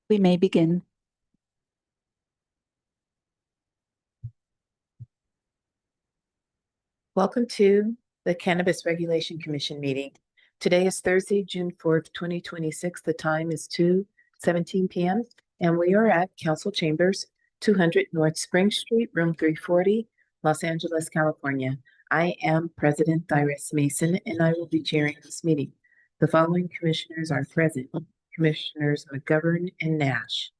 We may begin. Welcome to the Cannabis Regulation Commission meeting. Today is Thursday, June 4th, 2026. The time is 2:17 p.m. and we are at Council Chambers, 200 North Spring Street, room 340, Los Angeles, California. I am President Thyris Mason and I will be chairing this meeting. The following commissioners are present: Commissioners McGovern and Nash.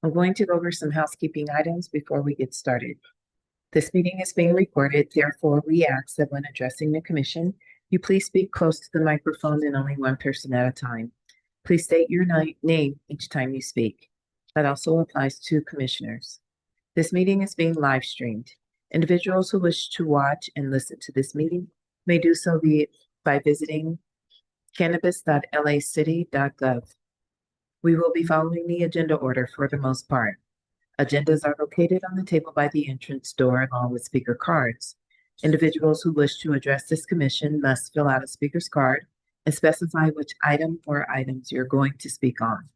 I'm going to go over some housekeeping items before we get started. This meeting is being recorded, therefore we ask that when addressing the commission, you please speak close to the microphone and only one person at a time. Please state your name each time you speak. That also applies to commissioners. This meeting is being live streamed. Individuals who wish to watch and listen to this meeting may do so by visiting cannabis.lacity.gov. We will be following the agenda order for the most part. Agendas are located on the table by the entrance door along with speaker cards. Individuals who wish to address this commission must fill out a speaker's card and specify which item or items you're going to speak on.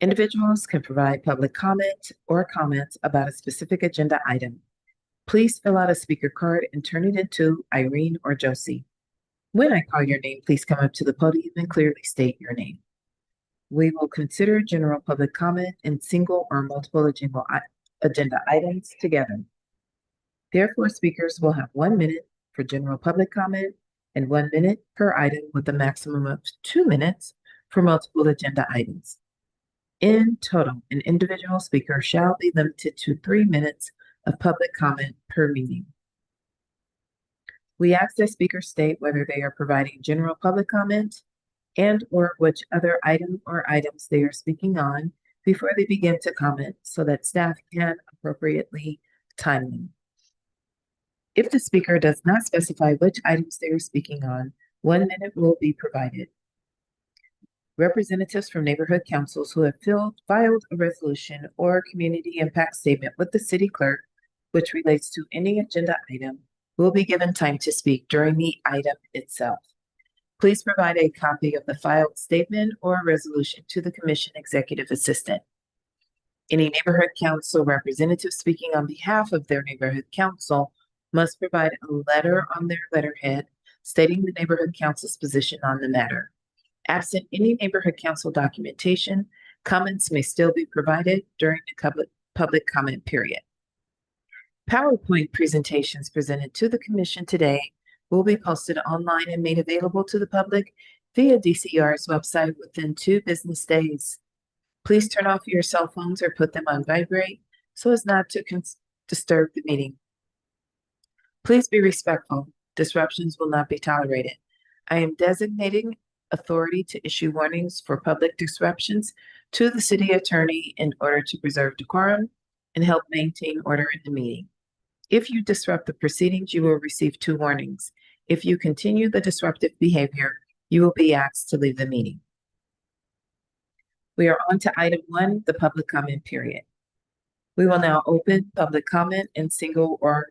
Individuals can provide public comment or comments about a specific agenda item. Please fill out a speaker card and turn it into Irene or Josie. When I call your name, please come up to the podium and clearly state your name. We will consider general public comment and single or multiple agenda items together. Therefore, speakers will have 1 minute for general public comment and 1 minute per item with a maximum of 2 minutes for multiple agenda items. In total, an individual speaker shall be limited to 3 minutes of public comment per meeting. We ask that speakers state whether they are providing general public comment and or which other item or items they are speaking on before they begin to comment so that staff can appropriately time them. If the speaker does not specify which items they are speaking on, 1 minute will be provided. Representatives from neighborhood councils who have filed a resolution or community impact statement with the city clerk, which relates to any agenda item, will be given time to speak during the item itself. Please provide a copy of the filed statement or resolution to the commission executive assistant. Any neighborhood council representative speaking on behalf of their neighborhood council must provide a letter on their letterhead stating the neighborhood council's position on the matter. Absent any neighborhood council documentation, comments may still be provided during the public comment period. PowerPoint presentations presented to the commission today will be posted online and made available to the public via DCR's website within 2 business days. Please turn off your cell phones or put them on vibrate so as not to disturb the meeting. Please be respectful. Disruptions will not be tolerated. I am designating authority to issue warnings for public disruptions to the city attorney in order to preserve decorum and help maintain order in the meeting. If you disrupt the proceedings, you will receive 2 warnings. If you continue the disruptive behavior, you will be asked to leave the meeting. We are on to item 1, the public comment period. We will now open public comment and single or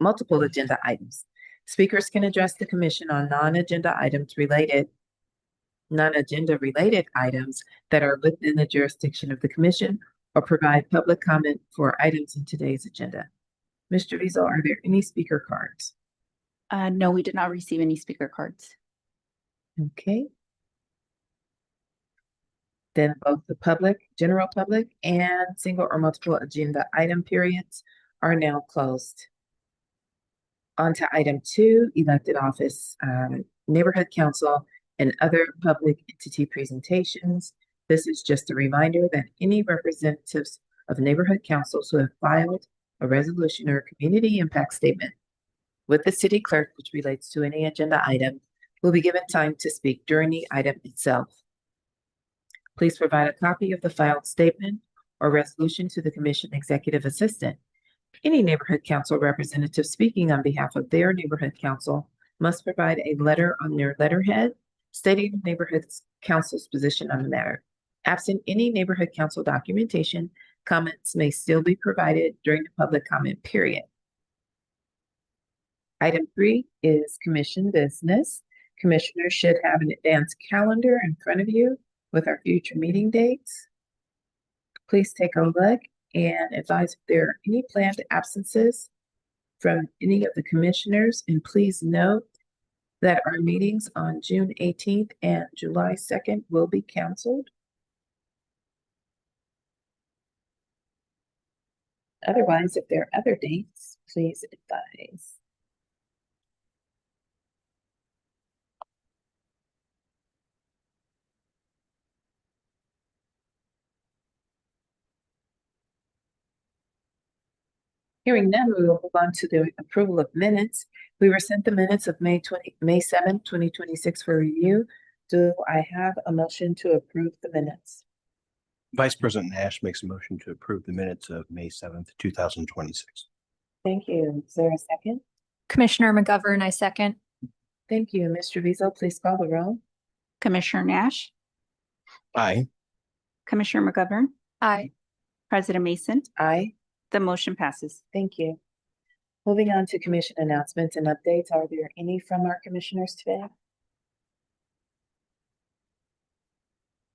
multiple agenda items. Speakers can address the commission on non-agenda related items that are within the jurisdiction of the commission or provide public comment for items in today's agenda. Mr. Weasel, are there any speaker cards? No, we did not receive any speaker cards. Okay. Then both the general public, and single or multiple agenda item periods are now closed. On to item 2, elected office, neighborhood council, and other public entity presentations. This is just a reminder that any representatives of neighborhood councils who have filed a resolution or a community impact statement with the city clerk, which relates to any agenda item, will be given time to speak during the item itself. Please provide a copy of the filed statement or resolution to the commission executive assistant. Any neighborhood council representative speaking on behalf of their neighborhood council must provide a letter on their letterhead stating the neighborhood council's position on the matter. Absent any neighborhood council documentation, comments may still be provided during the public comment period. Item 3 is commission business. Commissioners should have an advanced calendar in front of you with our future meeting dates. Please take a look and advise if there are any planned absences from any of the commissioners, and please note that our meetings on June 18th and July 2nd will be canceled. Otherwise, if there are other dates, please advise. Hearing none, we will move on to the approval of minutes. We were sent the minutes of May 7th, 2026 for review. Do I have a motion to approve the minutes? Vice President Nash makes a motion to approve the minutes of May 7th, 2026. Thank you. Is there a second? Commissioner McGovern, I second. Thank you. Mr. Vizo, please call the roll. Commissioner Nash, Aye. Commissioner McGovern, Aye. President Mason, Aye. the motion passes. Thank you. Moving on to commission announcements and updates. Are there any from our commissioners today?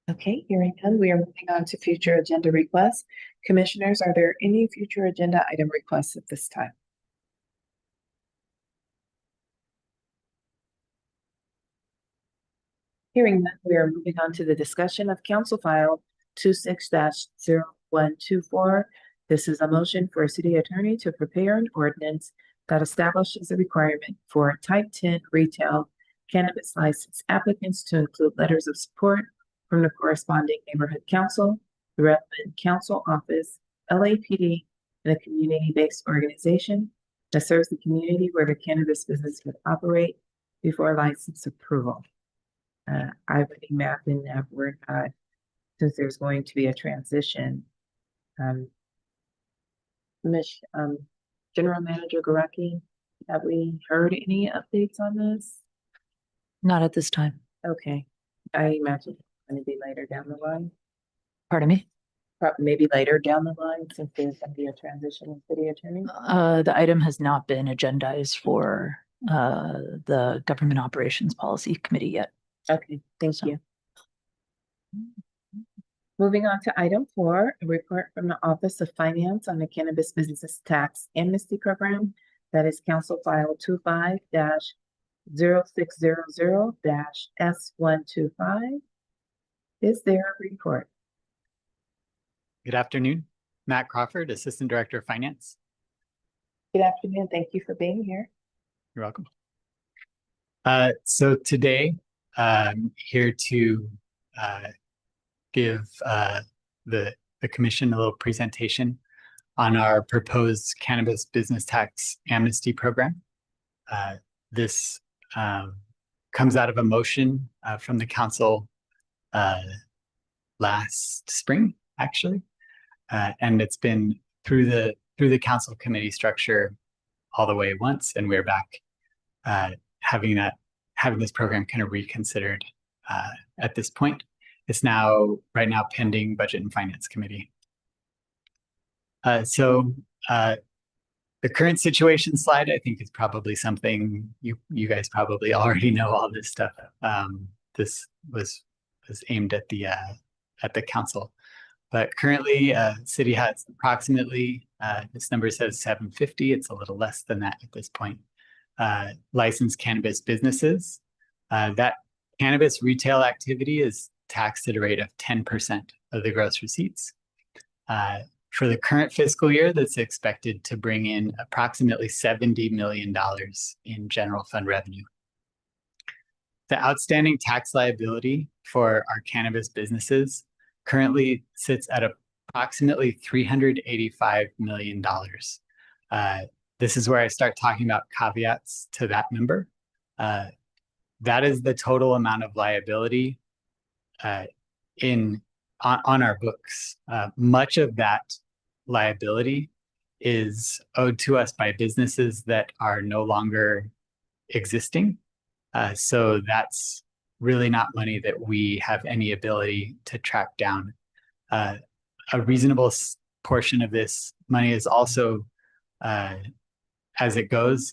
Okay, hearing none, we are moving on to future agenda requests. Commissioners, are there any future agenda item requests at this time? Hearing none, we are moving on to the discussion of Council File 26-0124. This is a motion for a city attorney to prepare an ordinance that establishes a requirement for Type 10 retail cannabis license applicants to include letters of support from the corresponding neighborhood council, the relevant council office, LAPD, and a community-based organization that serves the community where the cannabis business would operate before license approval. I would imagine that we're not, since there's going to be a transition. General Manager Garaki, have we heard any updates on this? Not at this time. Okay, I imagine it's going to be later down the line. Pardon me? Maybe later down the line, since there's going to be a transition in city attorney. The item has not been agendized for the Government Operations Policy Committee yet. Okay, thank you. Moving on to item 4, a report from the Office of Finance on the Cannabis Business Tax Amnesty Program. That is Council File 25-0600-S125. Is there a report? Good afternoon. Matt Crawford, Assistant Director of Finance. Good afternoon. Thank you for being here. You're welcome. So today, I'm here to give the Commission a little presentation on our proposed Cannabis Business Tax Amnesty Program. This comes out of a motion from the Council last spring, actually, and it's been through the Council committee structure all the way once, and we're back having this program kind of reconsidered at this point. It's right now pending Budget and Finance Committee. So the current situation slide, I think, is probably something you guys probably already know all this stuff. This was aimed at the council, but currently city has approximately this number says 750. It's a little less than that at this point. Licensed cannabis businesses. That cannabis retail activity is taxed at a rate of 10% of the gross receipts. For the current fiscal year, that's expected to bring in approximately $70 million in general fund revenue. The outstanding tax liability for our cannabis businesses currently sits at approximately $385 million. This is where I start talking about caveats to that number. That is the total amount of liability on our books. Much of that liability is owed to us by businesses that are no longer existing. So that's really not money that we have any ability to track down. A reasonable portion of this money is also, as it goes,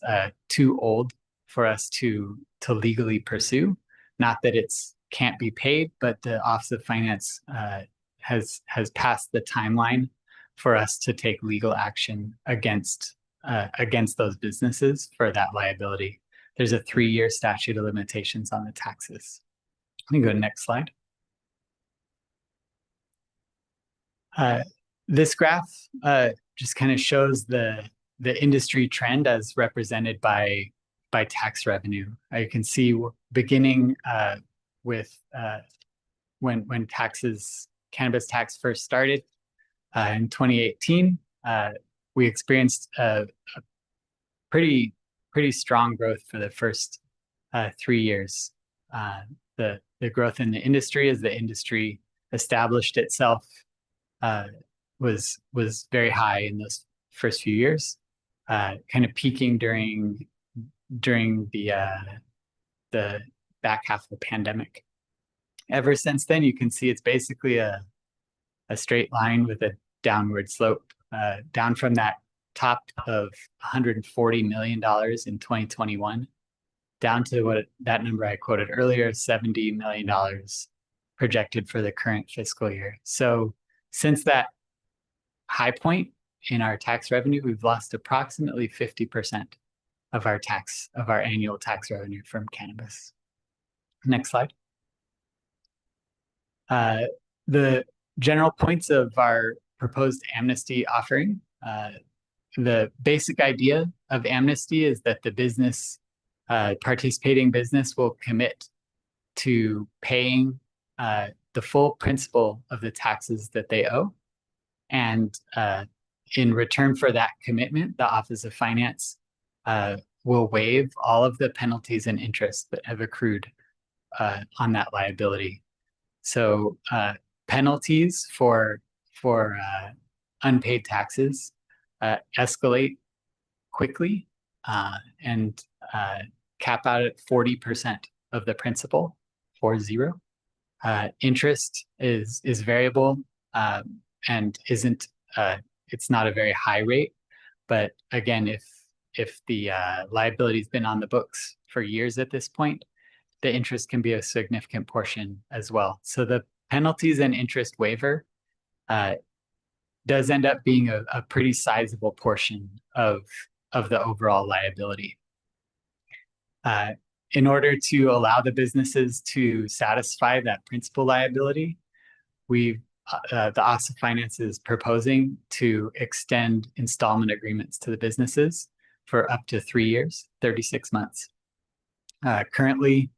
too old for us to legally pursue. Not that it's can't be paid, but the Office of Finance has passed the timeline for us to take legal action against those businesses for that liability. There's a 3-year statute of limitations on the taxes. Let me go to the next slide. This graph just kind of shows the industry trend as represented by tax revenue. You can see beginning with when cannabis tax first started in 2018, we experienced a pretty strong growth for the first 3 years. The growth in the industry as the industry established itself was very high in those first few years, kind of peaking during the back half of the pandemic. Ever since then, you can see it's basically a straight line with a downward slope, down from that top of $140 million in 2021, down to that number I quoted earlier, $70 million projected for the current fiscal year. So since that high point in our tax revenue, we've lost approximately 50% of our annual tax revenue from cannabis. Next slide. The general points of our proposed amnesty offering. The basic idea of amnesty is that the participating business will commit to paying the full principal of the taxes that they owe. And in return for that commitment, the Office of Finance will waive all of the penalties and interest that have accrued on that liability. So penalties for unpaid taxes escalate quickly and cap out at 40% of the principal, 40. Interest is variable and it's not a very high rate, but again, if the liability has been on the books for years at this point, the interest can be a significant portion as well. So the penalties and interest waiver does end up being a pretty sizable portion of the overall liability. In order to allow the businesses to satisfy that principal liability, the Office of Finance is proposing to extend installment agreements to the businesses for up to 3 years, 36 months. Currently,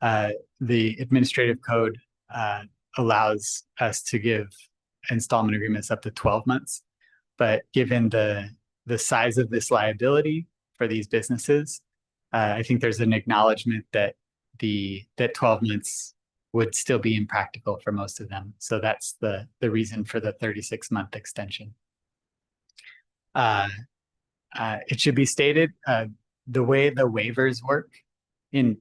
the administrative code allows us to give installment agreements up to 12 months. But given the size of this liability for these businesses, I think there's an acknowledgement that 12 months would still be impractical for most of them. So that's the reason for the 36-month extension. It should be stated, the way the waivers work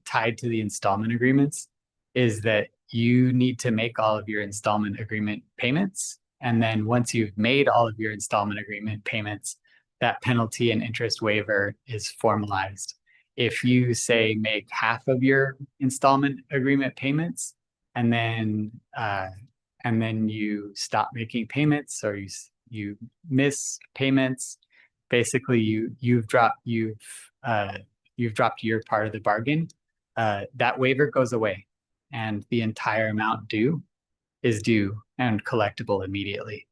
tied to the installment agreements is that you need to make all of your installment agreement payments. And then once you've made all of your installment agreement payments, that penalty and interest waiver is formalized. If you say make half of your installment agreement payments and then you stop making payments or you miss payments, basically you've dropped your part of the bargain. That waiver goes away and the entire amount due is due and collectible immediately.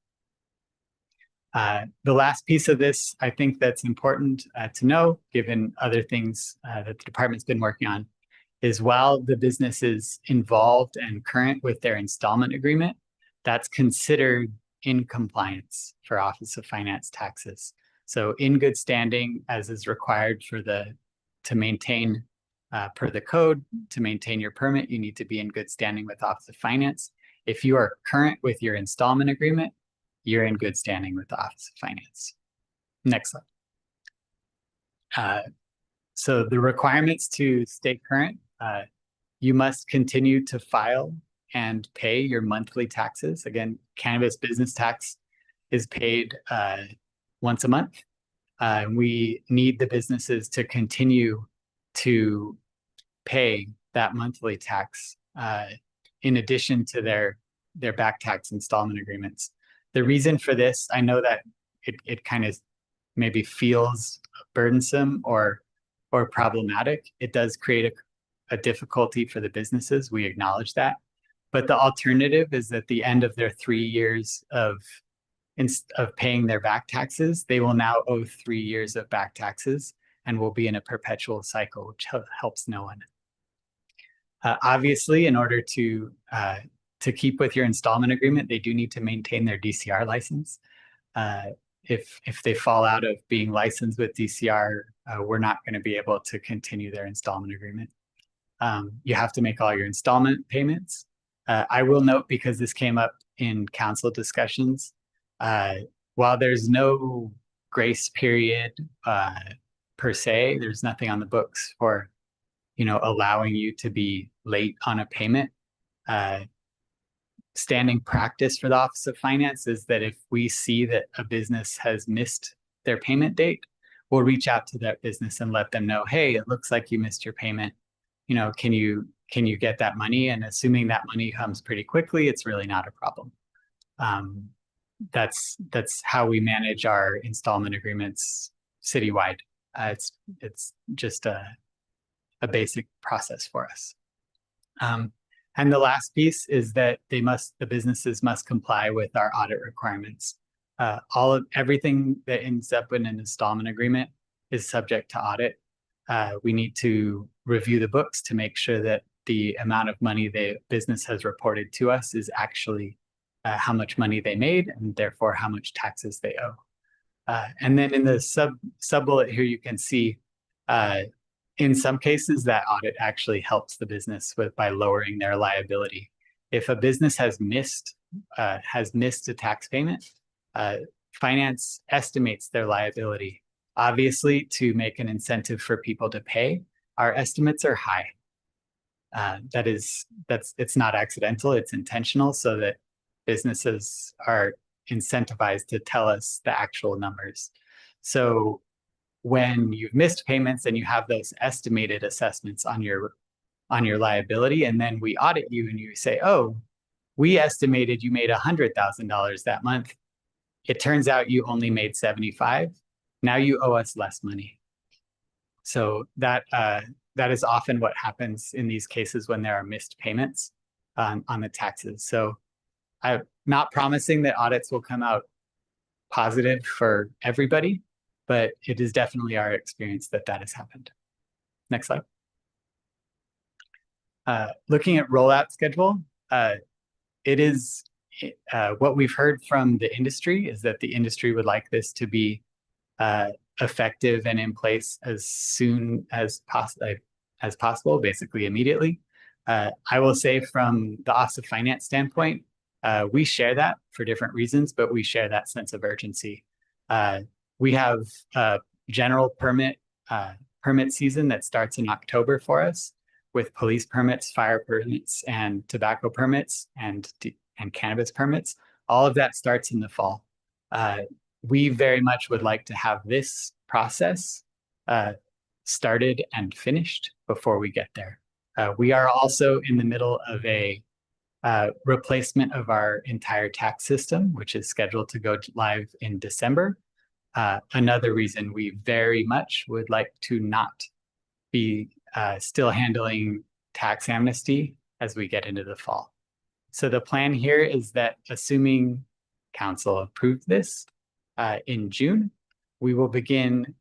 The last piece of this, I think that's important to know, given other things that the department's been working on, is while the business is involved and current with their installment agreement, that's considered in compliance for Office of Finance taxes. So in good standing, as is required to maintain per the code, to maintain your permit, you need to be in good standing with Office of Finance. If you are current with your installment agreement, you're in good standing with the Office of Finance. Next slide. So the requirements to stay current, you must continue to file and pay your monthly taxes. Again, cannabis business tax is paid once a month. We need the businesses to continue to pay that monthly tax in addition to their back tax installment agreements. The reason for this, I know that it kind of maybe feels burdensome or problematic. It does create a difficulty for the businesses. We acknowledge that. But the alternative is at the end of their 3 years of paying their back taxes, they will now owe 3 years of back taxes and will be in a perpetual cycle, which helps no one. Obviously, in order to keep with your installment agreement, they do need to maintain their DCR license. If they fall out of being licensed with DCR, we're not going to be able to continue their installment agreement. You have to make all your installment payments. I will note, because this came up in council discussions, while there's no grace period per se, there's nothing on the books for, allowing you to be late on a payment. Standing practice for the Office of Finance is that if we see that a business has missed their payment date, we'll reach out to that business and let them know, hey, it looks like you missed your payment. Can you get that money? And assuming that money comes pretty quickly, it's really not a problem. That's how we manage our installment agreements citywide. It's just a basic process for us. And the last piece is that the businesses must comply with our audit requirements. Everything that ends up in an installment agreement is subject to audit. We need to review the books to make sure that the amount of money the business has reported to us is actually how much money they made, and therefore how much taxes they owe. And then in the sub bullet here, you can see in some cases that audit actually helps the business by lowering their liability. If a business has missed a tax payment, finance estimates their liability. Obviously, to make an incentive for people to pay, our estimates are high. It's not accidental, it's intentional, so that businesses are incentivized to tell us the actual numbers. So when you've missed payments and you have those estimated assessments on your liability, and then we audit you and you say, oh, we estimated you made $100,000 that month. It turns out you only made 75. Now you owe us less money. So that is often what happens in these cases when there are missed payments on the taxes. So I'm not promising that audits will come out positive for everybody, but it is definitely our experience that has happened. Next slide. Looking at rollout schedule, it is what we've heard from the industry is that the industry would like this to be effective and in place as soon as possible, basically immediately. I will say from the Office of Finance standpoint, we share that for different reasons, but we share that sense of urgency. We have a general permit season that starts in October for us, with police permits, fire permits, and tobacco permits, and cannabis permits. All of that starts in the fall. We very much would like to have this process started and finished before we get there. We are also in the middle of a replacement of our entire tax system, which is scheduled to go live in December. Another reason we very much would like to not be still handling tax amnesty as we get into the fall. So the plan here is that, assuming council approved this in June, we will begin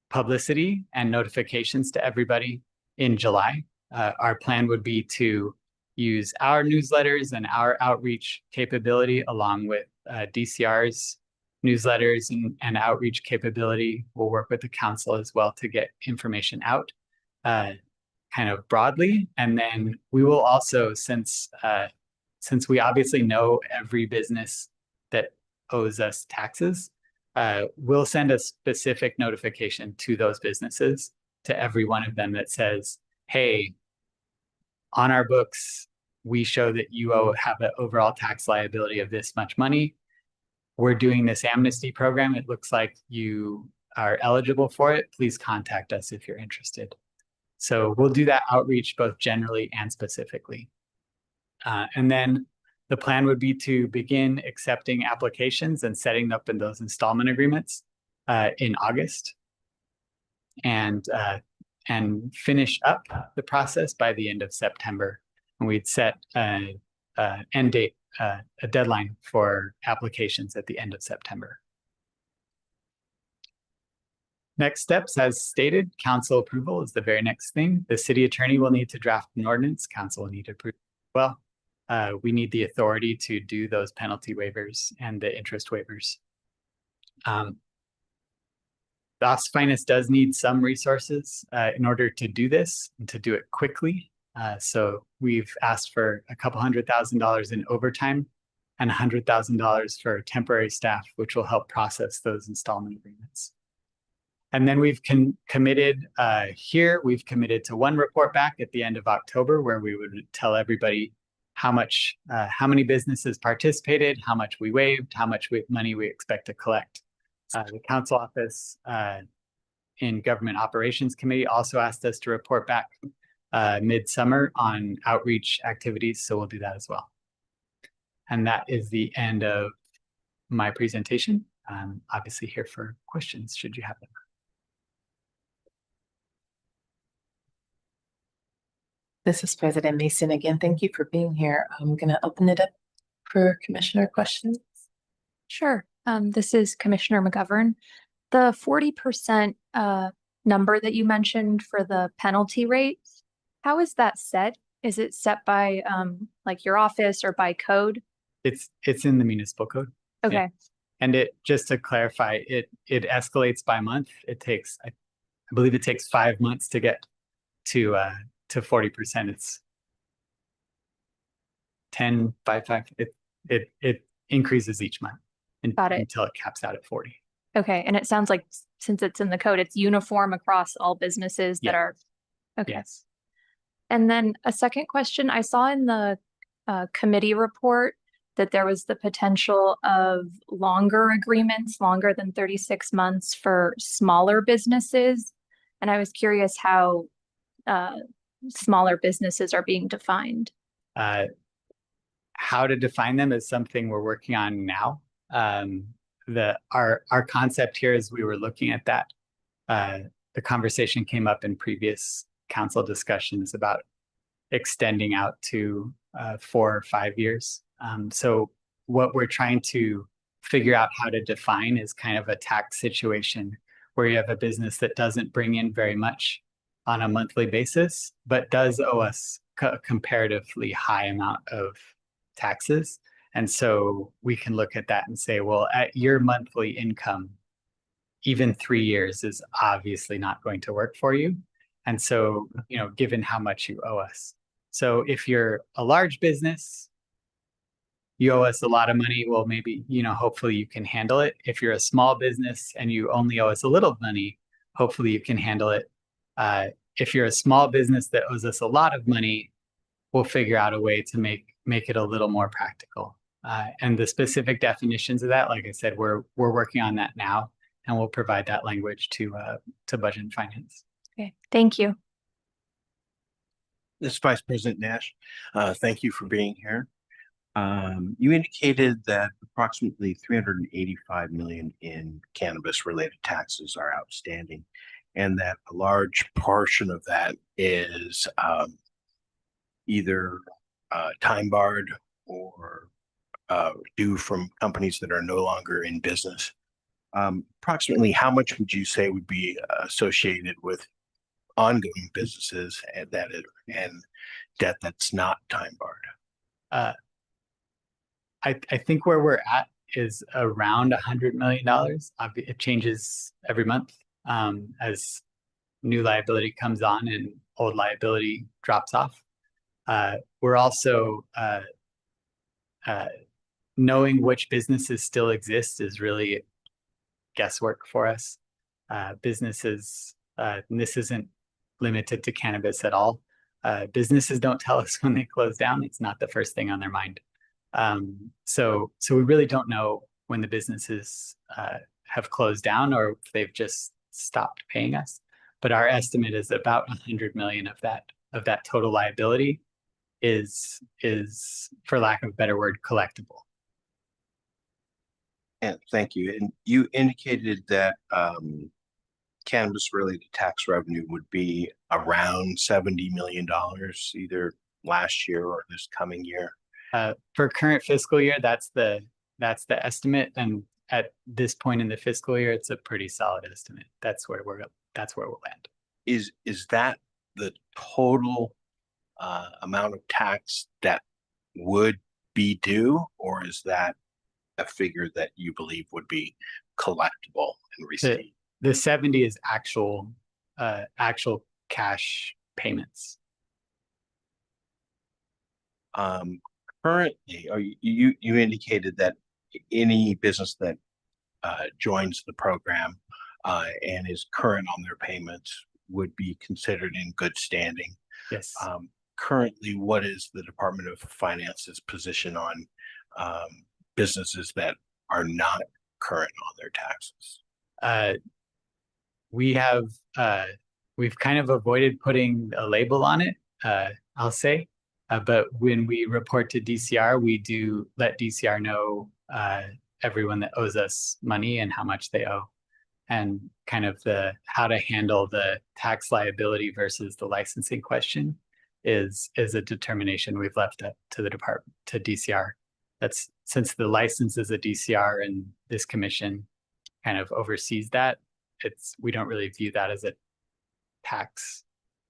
publicity and notifications to everybody in July. Our plan would be to use our newsletters and our outreach capability along with DCR's newsletters and outreach capability. We'll work with the council as well to get information out kind of broadly. And then we will also, since we obviously know every business that owes us taxes, we'll send a specific notification to those businesses, to every one of them, that says, hey, on our books, we show that you have an overall tax liability of this much money. We're doing this amnesty program. It looks like you are eligible for it. Please contact us if you're interested. So we'll do that outreach both generally and specifically. And then the plan would be to begin accepting applications and setting up in those installment agreements in August, and finish up the process by the end of September. And we'd set an end date, a deadline for applications at the end of September. Next steps, as stated, council approval is the very next thing. The city attorney will need to draft an ordinance. Council will need to approve. Well, we need the authority to do those penalty waivers and the interest waivers. The Office of Finance does need some resources in order to do this and to do it quickly. So we've asked for a couple $100,000 in overtime and $100,000 for temporary staff, which will help process those installment agreements. And then we've committed we've committed to one report back at the end of October, where we would tell everybody how many businesses participated, how much we waived, how much money we expect to collect. The council office in Government Operations Committee also asked us to report back mid-summer on outreach activities, so we'll do that as well. And that is the end of my presentation. I'm obviously here for questions, should you have them. This is President Mason again. Thank you for being here. I'm going to open it up for commissioner questions. Sure. This is Commissioner McGovern. The 40% number that you mentioned for the penalty rates, how is that set? Is it set by like your office or by code? It's in the municipal code. Okay. Yeah. And it, just to clarify, it escalates by month. It takes, I believe it takes 5 months to get to 40%. It's 10, 5, 5. It increases each month Got it. until it caps out at 40. Okay. And it sounds like since it's in the code, it's uniform across all businesses that are, okay. Yes. And then a second question, I saw in the committee report that there was the potential of longer agreements, longer than 36 months for smaller businesses. And I was curious how smaller businesses are being defined. How to define them is something we're working on now. Our concept here, as we were looking at that, the conversation came up in previous council discussions about extending out to 4 or 5 years. So what we're trying to figure out how to define is kind of a tax situation where you have a business that doesn't bring in very much on a monthly basis, but does owe us a comparatively high amount of taxes. And so we can look at that and say, well, at your monthly income, even 3 years is obviously not going to work for you. And so, you know, given how much you owe us. So if you're a large business, you owe us a lot of money. Well, maybe, you know, hopefully you can handle it. If you're a small business and you only owe us a little money, hopefully you can handle it. If you're a small business that owes us a lot of money, we'll figure out a way to make it a little more practical. And the specific definitions of that, like I said, we're working on that now, and we'll provide that language to Budget and Finance. Okay, thank you. This is Vice President Nash. Thank you for being here. You indicated that approximately 385 million in cannabis-related taxes are outstanding, and that a large portion of that is either time barred or due from companies that are no longer in business. Approximately how much would you say would be associated with ongoing businesses and debt that's not time barred? I think where we're at is around $100 million. It changes every month as new liability comes on and old liability drops off. We're also knowing which businesses still exist is really guesswork for us. Businesses, and this isn't limited to cannabis at all. Businesses don't tell us when they close down. It's not the first thing on their mind. So we really don't know when the businesses have closed down or if they've just stopped paying us. but our estimate is about 100 million of that total liability is, for lack of a better word, collectible. And thank you. And you indicated that cannabis-related tax revenue would be around $70 million, either last year or this coming year. For current fiscal year, that's the estimate, and at this point in the fiscal year, it's a pretty solid estimate. That's where we'll land. Is that the total amount of tax that would be due, or is that a figure that you believe would be collectible and received? The 70 is actual cash payments. Currently, or you indicated that any business that joins the program and is current on their payments would be considered in good standing. Yes. Currently, what is the Department of Finance's position on businesses that are not current on their taxes? We've kind of avoided putting a label on it, I'll say. But when we report to DCR, we do let DCR know everyone that owes us money and how much they owe, and kind of how to handle the tax liability versus the licensing question is a determination we've left up to the department, to DCR. That's since the license is a DCR and this commission kind of oversees that, we don't really view that as a tax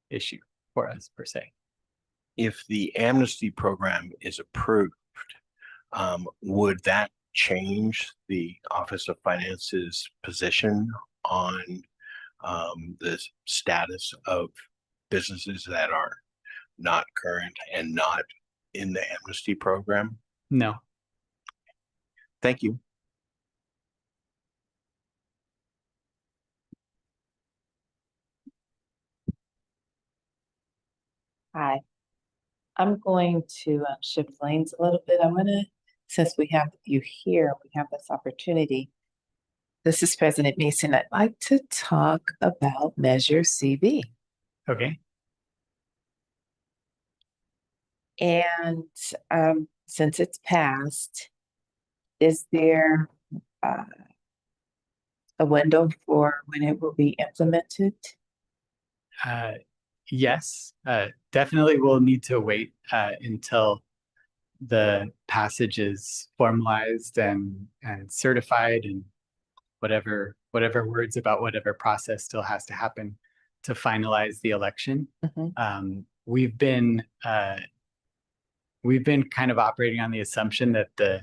issue for us per se. If the Amnesty program is approved, would that change the Office of Finance's position on the status of businesses that are not current and not in the Amnesty program? No. Thank you. Hi. I'm going to shift lanes a little bit. I want to, since we have you here, we have this opportunity. This is President Mason. I'd like to talk about Measure CB. Okay. And since it's passed, is there a window for when it will be implemented? Yes, definitely we'll need to wait until the passage is formalized and certified, and whatever words about whatever process still has to happen to finalize the election. We've been kind of operating on the assumption that the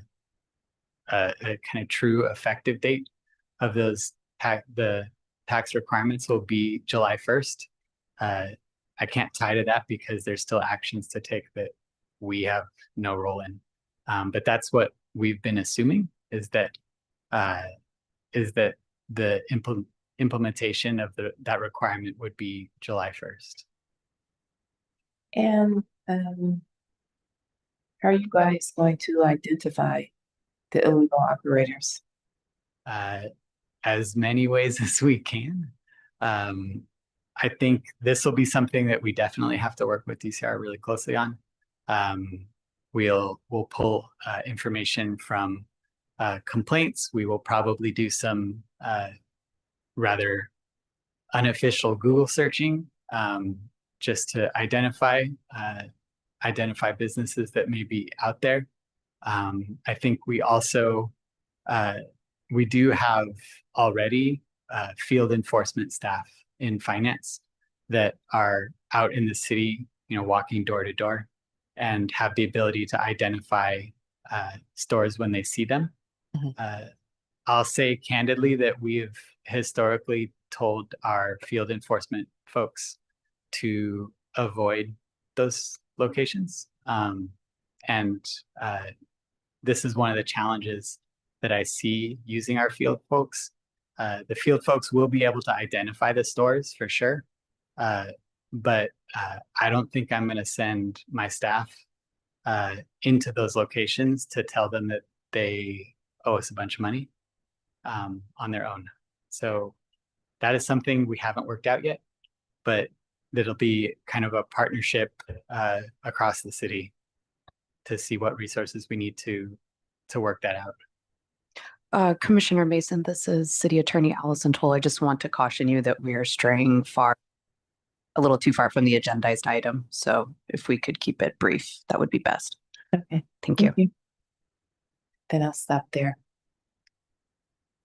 kind of true effective date of the tax requirements will be July 1st. I can't tie to that because there's still actions to take that we have no role in. But that's what we've been assuming, is that the implementation of that requirement would be July 1st. And how are you guys going to identify the illegal operators? As many ways as we can. I think this will be something that we definitely have to work with DCR really closely on. We'll pull information from complaints. We will probably do some rather unofficial Google searching just to identify businesses that may be out there. I think we also we do have already field enforcement staff in finance that are out in the city, walking door to door, and have the ability to identify stores when they see them. I'll say candidly that we've historically told our field enforcement folks to avoid those locations. And this is one of the challenges that I see using our field folks. The field folks will be able to identify the stores for sure. But I don't think I'm going to send my staff into those locations to tell them that they owe us a bunch of money on their own. So that is something we haven't worked out yet. but it'll be kind of a partnership across the city to see what resources we need to work that out. Commissioner Mason, this is City Attorney Allison Toll. I just want to caution you that we are straying a little too far from the agendized item. So if we could keep it brief, that would be best. Okay, Thank you. Then I'll stop there.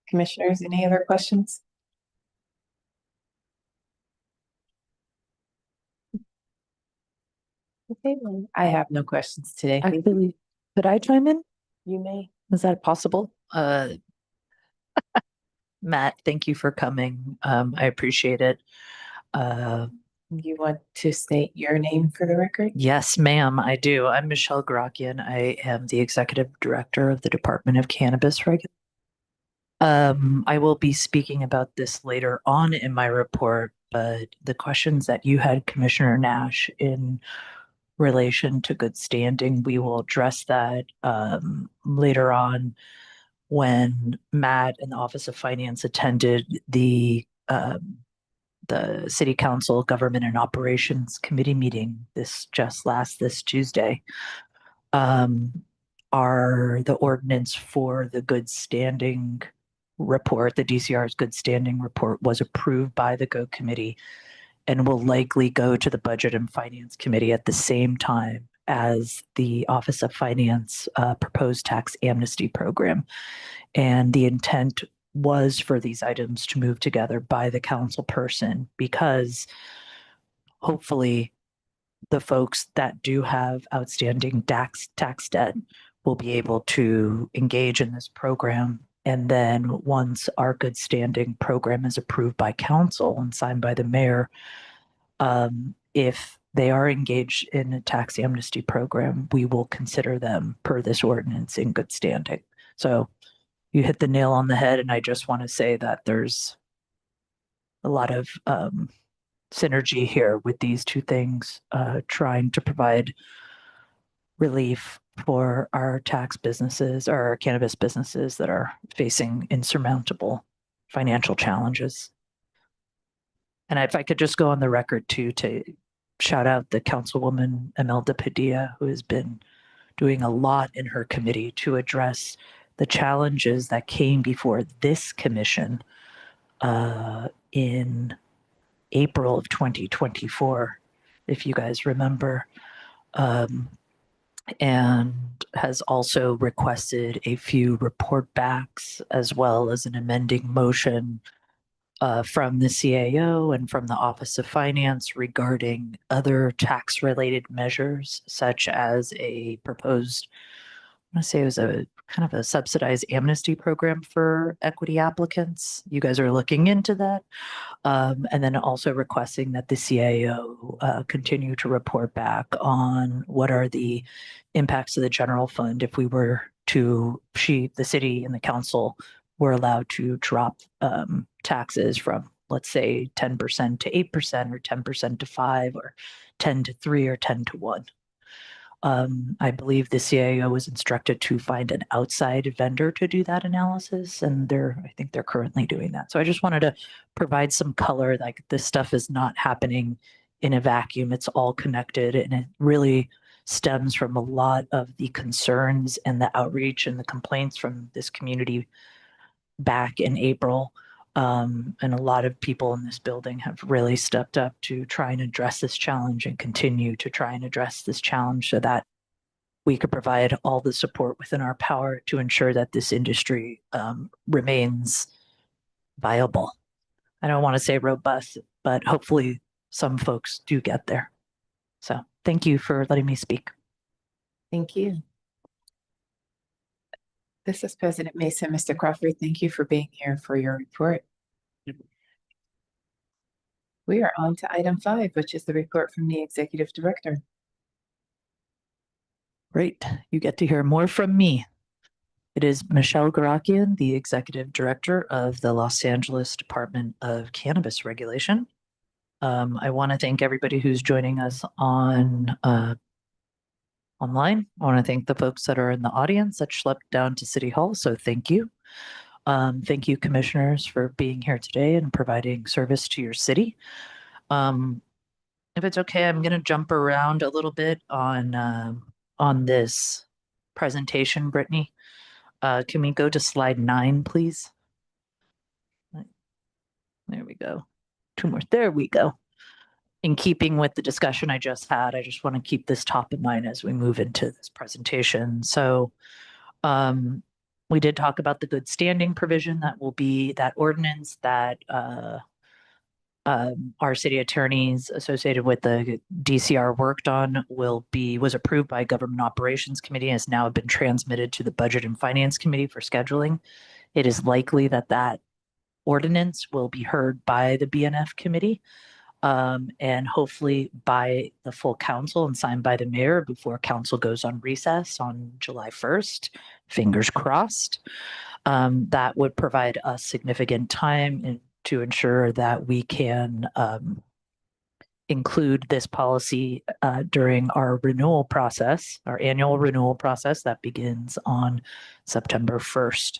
Commissioners, any other questions? Okay, well, I have no questions today. Thank you. Actually, could I chime in? You may. Is that possible? Matt, thank you for coming. I appreciate it. You want to state your name for the record? Yes, ma'am, I do. I'm Michelle Grakian. I am the Executive Director of the Department of Cannabis Regulation. I will be speaking about this later on in my report, but the questions that you had, Commissioner Nash, in relation to good standing, we will address that later on when Matt and the Office of Finance attended the City Council Government and Operations Committee meeting this Tuesday. The ordinance for the good standing report, the DCR's good standing report, was approved by the GO committee and will likely go to the Budget and Finance Committee at the same time as the Office of Finance proposed tax amnesty program. And the intent was for these items to move together by the council person, because hopefully the folks that do have outstanding tax debt will be able to engage in this program. And then once our good standing program is approved by council and signed by the mayor, if they are engaged in a tax amnesty program, we will consider them per this ordinance in good standing. So you hit the nail on the head. And I just want to say that there's a lot of synergy here with these two things, trying to provide relief for our tax businesses or our cannabis businesses that are facing insurmountable financial challenges. And if I could just go on the record too, to shout out the Councilwoman Imelda Padilla, who has been doing a lot in her committee to address the challenges that came before this commission in April of 2024, if you guys remember, and has also requested a few report backs as well as an amending motion from the CAO and from the Office of Finance regarding other tax-related measures, such as a proposed, I want to say it was a kind of a subsidized amnesty program for equity applicants. You guys are looking into that. And then also requesting that the CAO continue to report back on what are the impacts of the general fund if we were to, the city and the council were allowed to drop taxes from, let's say, 10% to 8% or 10% to 5% or 10 to 3 or 10 to 1. I believe the CAO was instructed to find an outside vendor to do that analysis, and I think they're currently doing that. So I just wanted to provide some color, like this stuff is not happening in a vacuum. It's all connected, and it really stems from a lot of the concerns and the outreach and the complaints from this community back in April. And a lot of people in this building have really stepped up to try and address this challenge and continue to try and address this challenge so that we could provide all the support within our power to ensure that this industry remains viable. I don't want to say robust, but hopefully some folks do get there. So thank you for letting me speak. Thank you. This is President Mason. Mr. Crawford, thank you for being here for your report. We are on to item 5, which is the report from the Executive Director. Great. You get to hear more from me. It is Michelle Grakian, the Executive Director of the Los Angeles Department of Cannabis Regulation. I want to thank everybody who's joining us online. I want to thank the folks that are in the audience that schlepped down to City Hall, so thank you. Thank you, commissioners, for being here today and providing service to your city. If it's okay, I'm going to jump around a little bit on this presentation, Brittany. Can we go to slide 9, please? There we go. 2 more. There we go. In keeping with the discussion I just had, I just want to keep this top of mind as we move into this presentation. So we did talk about the good standing provision that will be that ordinance that our city attorneys associated with the DCR worked on was approved by Government Operations Committee and has now been transmitted to the Budget and Finance Committee for scheduling. It is likely that that ordinance will be heard by the BNF committee and hopefully by the full council and signed by the mayor before council goes on recess on July 1st. Fingers crossed. That would provide us significant time to ensure that we can include this policy during our renewal process, our annual renewal process that begins on September 1st.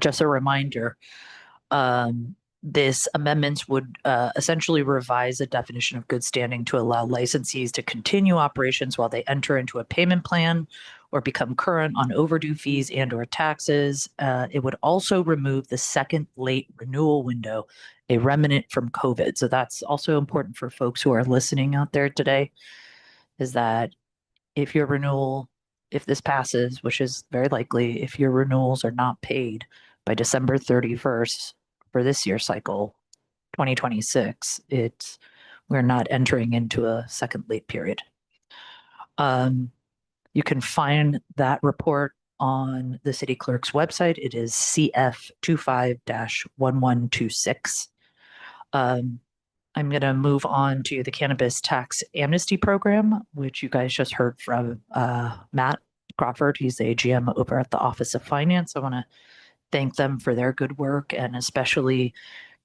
Just a reminder, this amendments would essentially revise the definition of good standing to allow licensees to continue operations while they enter into a payment plan or become current on overdue fees and or taxes. It would also remove the second late renewal window, a remnant from COVID. So that's also important for folks who are listening out there today, is that if your renewal, if this passes, which is very likely, if your renewals are not paid by December 31st for this year's cycle, 2026, we're not entering into a second late period. You can find that report on the city clerk's website. It is CF25-1126. I'm going to move on to the Cannabis Tax Amnesty Program, which you guys just heard from Matt Crawford. He's the AGM over at the Office of Finance. I want to thank them for their good work and especially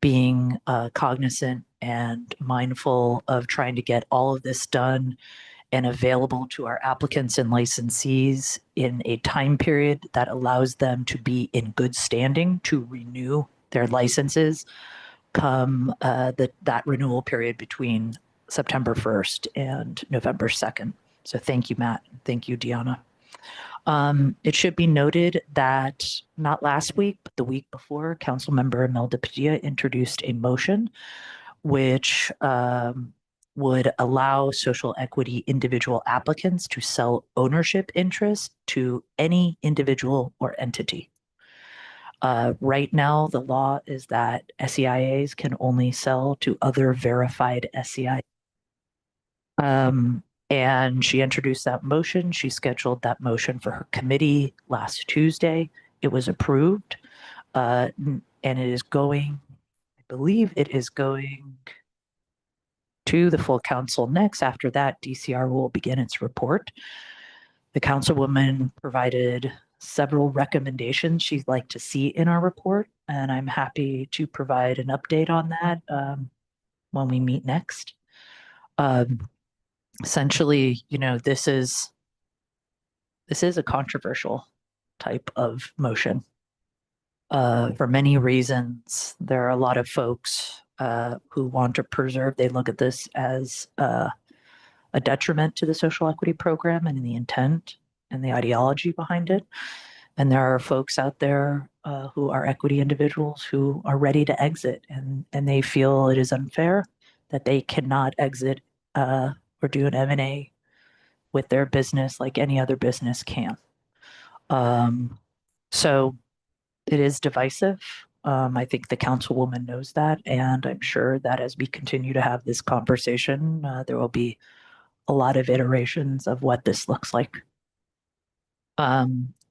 being cognizant and mindful of trying to get all of this done and available to our applicants and licensees in a time period that allows them to be in good standing to renew their licenses come that renewal period between September 1st and November 2nd. So thank you, Matt. Thank you, Deanna. It should be noted that not last week, but the week before, Councilmember Imelda Padilla introduced a motion which would allow social equity individual applicants to sell ownership interest to any individual or entity. Right now, the law is that SEIAs can only sell to other verified SEIAs. And she introduced that motion. She scheduled that motion for her committee last Tuesday. It was approved. And it is going, I believe it is going to the full council next. After that, DCR will begin its report. The councilwoman provided several recommendations she'd like to see in our report, and I'm happy to provide an update on that when we meet next. Essentially, this is a controversial type of motion. For many reasons, there are a lot of folks who want to preserve, they look at this as a detriment to the social equity program and the intent and the ideology behind it. And there are folks out there who are equity individuals who are ready to exit and they feel it is unfair that they cannot exit or do an M&A with their business like any other business can. So it is divisive. I think the councilwoman knows that, and I'm sure that as we continue to have this conversation, there will be a lot of iterations of what this looks like.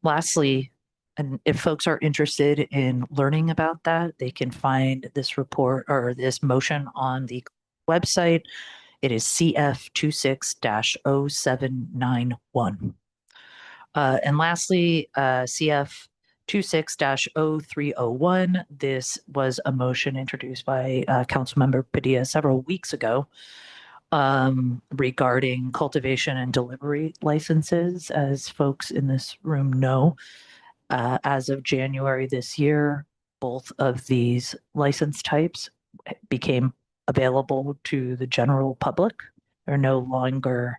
Lastly, and if folks are interested in learning about that, they can find this report or this motion on the website. It is CF26-0791. And lastly, CF 26-0301. This was a motion introduced by Councilmember Padilla several weeks ago regarding cultivation and delivery licenses. As folks in this room know, as of January this year, both of these license types became available to the general public. They're no longer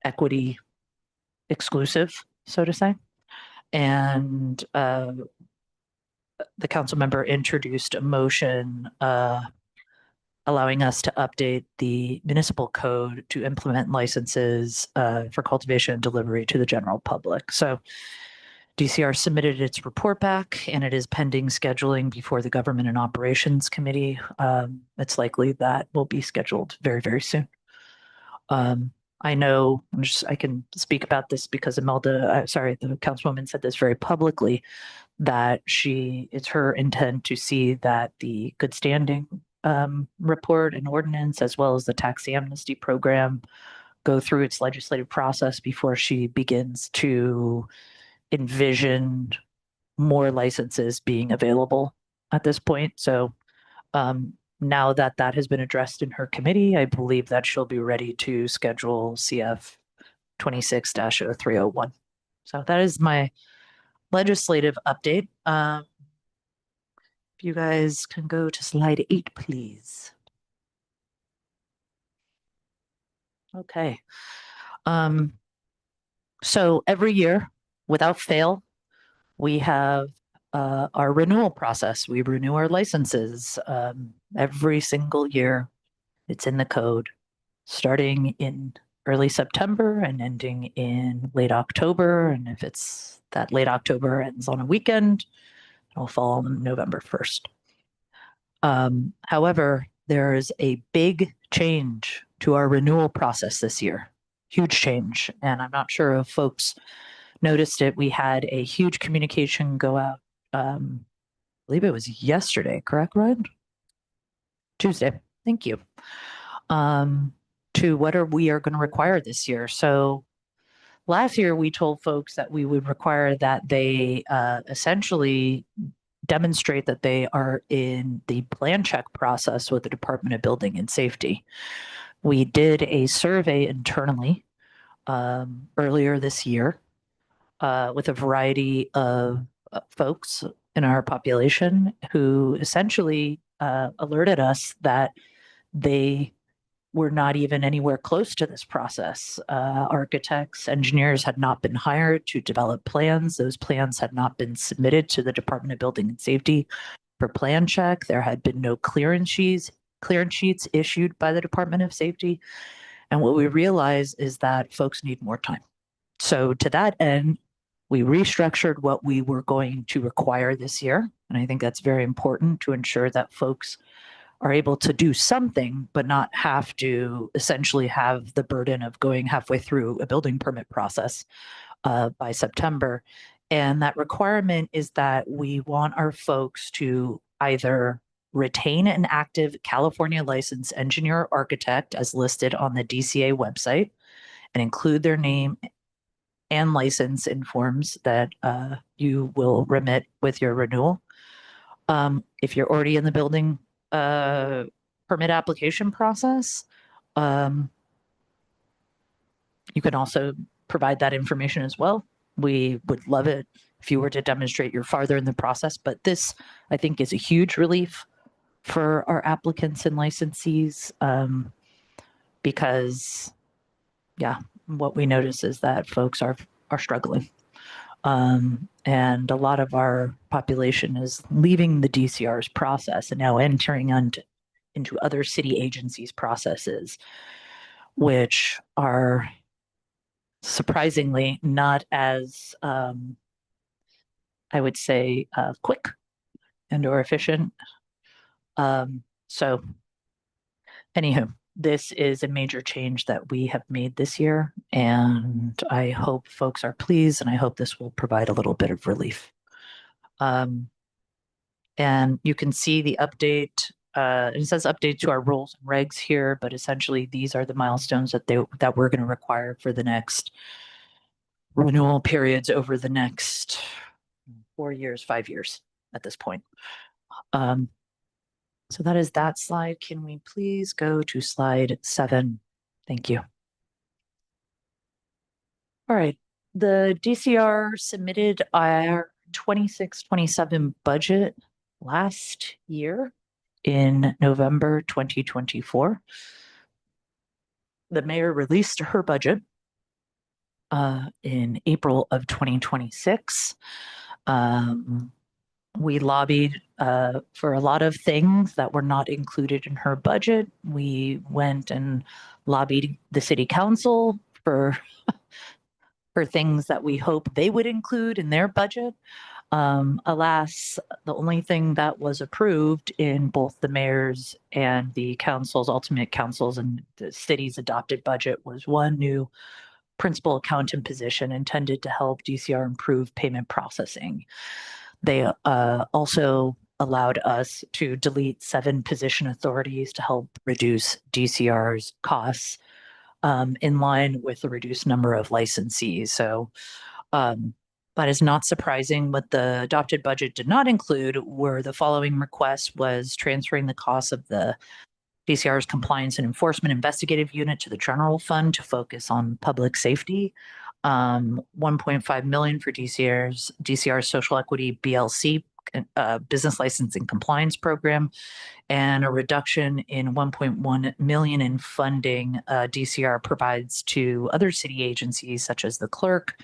equity exclusive, so to say. And the council member introduced a motion allowing us to update the municipal code to implement licenses for cultivation and delivery to the general public. So DCR submitted its report back, and it is pending scheduling before the Government and Operations Committee. It's likely that will be scheduled very, very soon. I know I can speak about this because the councilwoman said this very publicly, that it's her intent to see that the good standing report and ordinance, as well as the tax amnesty program, go through its legislative process before she begins to envision more licenses being available at this point. So now that that has been addressed in her committee, I believe that she'll be ready to schedule CF 26-0301. So that is my legislative update. If you guys can go to slide 8, please. Okay. So every year, without fail, we have our renewal process. We renew our licenses every single year. It's in the code, starting in early September and ending in late October. And if it's that late October ends on a weekend, it'll fall on November 1st. However, there is a big change to our renewal process this year. Huge change. And I'm not sure if folks noticed it. We had a huge communication go out. I believe it was yesterday, correct, Ryan? Tuesday. Thank you. To what we are going to require this year. So last year, we told folks that we would require that they essentially demonstrate that they are in the plan check process with the Department of Building and Safety. We did a survey internally earlier this year with a variety of folks in our population who essentially alerted us that they were not even anywhere close to this process. Architects, engineers had not been hired to develop plans. Those plans had not been submitted to the Department of Building and Safety for plan check. There had been no clearance sheets issued by the Department of Safety. And what we realized is that folks need more time. So to that end, we restructured what we were going to require this year. And I think that's very important to ensure that folks are able to do something, but not have to essentially have the burden of going halfway through a building permit process by September. And that requirement is that we want our folks to either retain an active California licensed engineer or architect as listed on the DCA website and include their name and license in forms that you will remit with your renewal. If you're already in the building permit application process, you can also provide that information as well. We would love it if you were to demonstrate you're farther in the process, but this, I think, is a huge relief for our applicants and licensees because, yeah, what we notice is that folks are struggling. And a lot of our population is leaving the DCR's process and now entering into other city agencies' processes, which are surprisingly not as, I would say, quick and or efficient. So anywho, this is a major change that we have made this year, and I hope folks are pleased, and I hope this will provide a little bit of relief. And you can see the update. It says update to our rules and regs here, but essentially these are the milestones that we're going to require for the next renewal periods over the next 4 years, 5 years at this point. So that is that slide. Can we please go to slide 7? Thank you. All right. The DCR submitted our 26-27 budget last year, in November 2024. The mayor released her budget in April of 2026. We lobbied for a lot of things that were not included in her budget. We went and lobbied the city council for for things that we hope they would include in their budget. Alas, the only thing that was approved in both the mayor's and the council's, ultimate council's and the city's adopted budget was one new principal accountant position intended to help DCR improve payment processing. They also allowed us to delete 7 position authorities to help reduce DCR's costs in line with the reduced number of licensees. So that is not surprising. What the adopted budget did not include were the following requests: was transferring the costs of the DCR's compliance and enforcement investigative unit to the general fund to focus on public safety. 1.5 million for DCR's social equity BLC business licensing compliance program, and a reduction in 1.1 million in funding DCR provides to other city agencies such as the clerk,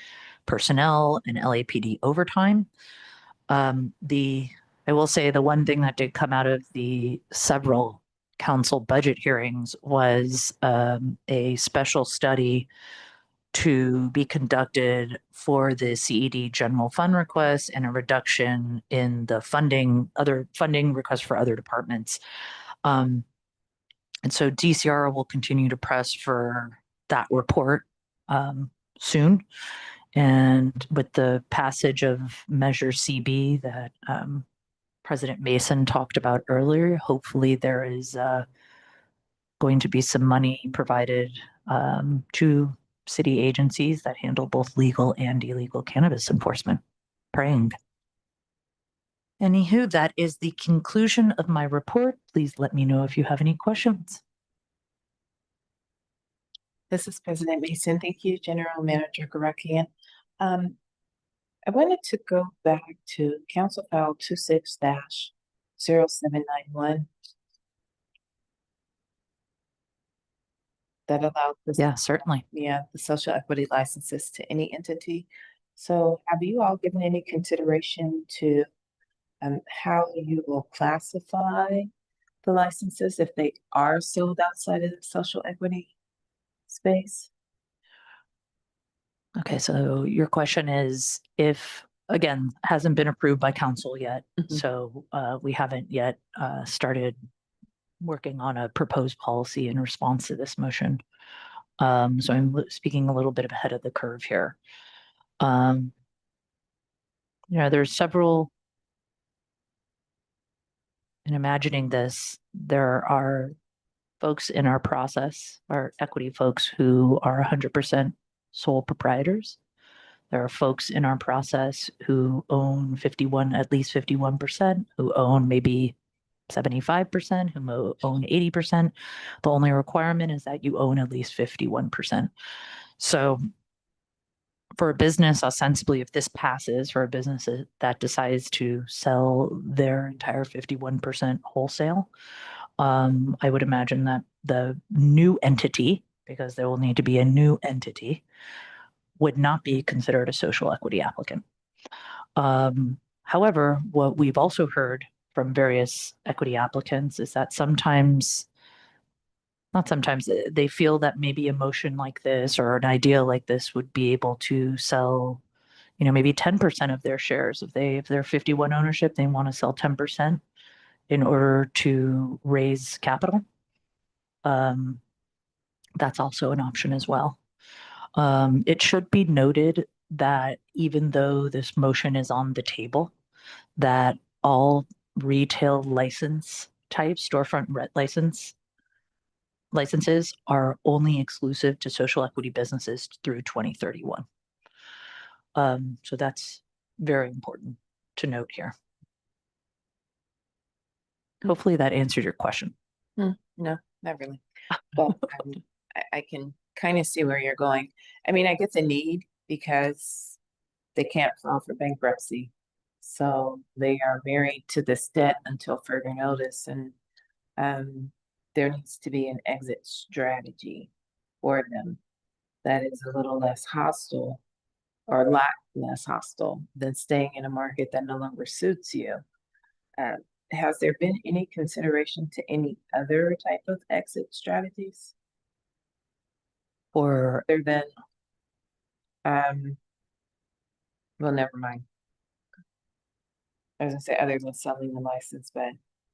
personnel, and LAPD overtime. I will say the one thing that did come out of the several council budget hearings was a special study to be conducted for the CED general fund requests and a reduction in the other funding requests for other departments. And so DCR will continue to press for that report soon. And with the passage of Measure CB that President Mason talked about earlier, hopefully there is going to be some money provided to city agencies that handle both legal and illegal cannabis enforcement. Praying. Anywho, that is the conclusion of my report. Please let me know if you have any questions. This is President Mason. Thank you, General Manager Garakian. I wanted to go back to Council File 26-0791. That allowed the Yeah, certainly. the social equity licenses to any entity. So have you all given any consideration to how you will classify the licenses if they are sold outside of the social equity space? Okay, so your question is if, again, hasn't been approved by council yet. So we haven't yet started working on a proposed policy in response to this motion. So I'm speaking a little bit ahead of the curve here. There's several, in imagining this, there are folks in our process, our equity folks who are 100% sole proprietors. There are folks in our process who own at least 51%, who own maybe 75%, who own 80%. The only requirement is that you own at least 51%. So for a business, ostensibly, if this passes, for a business that decides to sell their entire 51% wholesale, I would imagine that the new entity, because there will need to be a new entity, would not be considered a social equity applicant. However, what we've also heard from various equity applicants is that they feel that maybe a motion like this or an idea like this would be able to sell, maybe 10% of their shares. If they're 51 ownership, they want to sell 10% in order to raise capital. That's also an option as well. It should be noted that even though this motion is on the table, that all retail license types, storefront licenses are only exclusive to social equity businesses through 2031. So that's very important to note here. Hopefully that answered your question. No, not really. But I can kind of see where you're going. I mean, I get the need because they can't file for bankruptcy. So they are married to this debt until further notice. And there needs to be an exit strategy for them that is a little less hostile or a lot less hostile than staying in a market that no longer suits you. Has there been any consideration to any other type of exit strategies Or other than, well, never mind. I was gonna say other than selling the license, but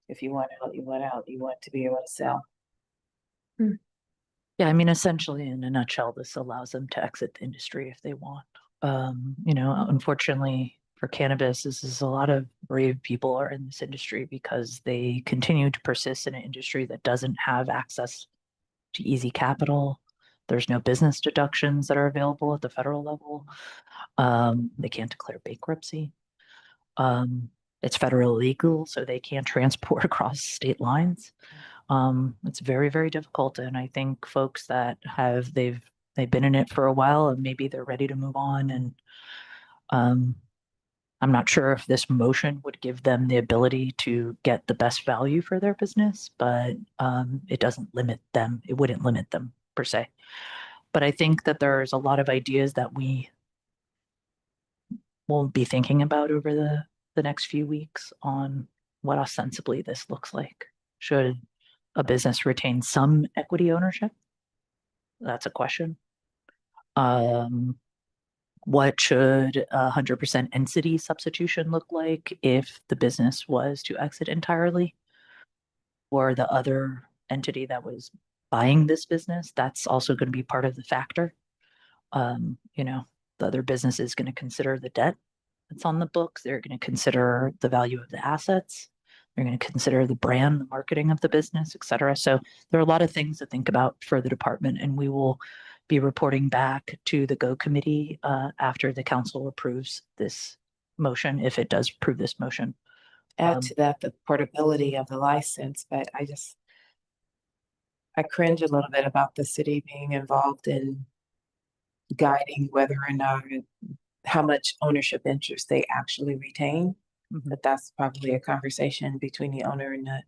if you want out, you want out, you want to be able to sell. yeah, I mean, essentially, in a nutshell, this allows them to exit the industry if they want. Unfortunately for cannabis, this is a lot of brave people are in this industry because they continue to persist in an industry that doesn't have access to easy capital. There's no business deductions that are available at the federal level. They can't declare bankruptcy. It's federal legal, so they can't transport across state lines. It's very, very difficult. And I think folks that they've been in it for a while and maybe they're ready to move on. And I'm not sure if this motion would give them the ability to get the best value for their business, but it doesn't limit them. It wouldn't limit them per se. But I think that there's a lot of ideas that we will be thinking about over the next few weeks on what ostensibly this looks like. Should a business retain some equity ownership? That's a question. What should 100% entity substitution look like if the business was to exit entirely? Or the other entity that was buying this business, that's also going to be part of the factor. The other business is going to consider the debt that's on the books. They're going to consider the value of the assets. They're going to consider the brand, the marketing of the business, et cetera. So there are a lot of things to think about for the department, and we will be reporting back to the GO committee after the council approves this motion, if it does approve this motion. Add to that the portability of the license, but I cringe a little bit about the city being involved in guiding whether or not how much ownership interest they actually retain. Mhm. But that's probably a conversation between the owner and the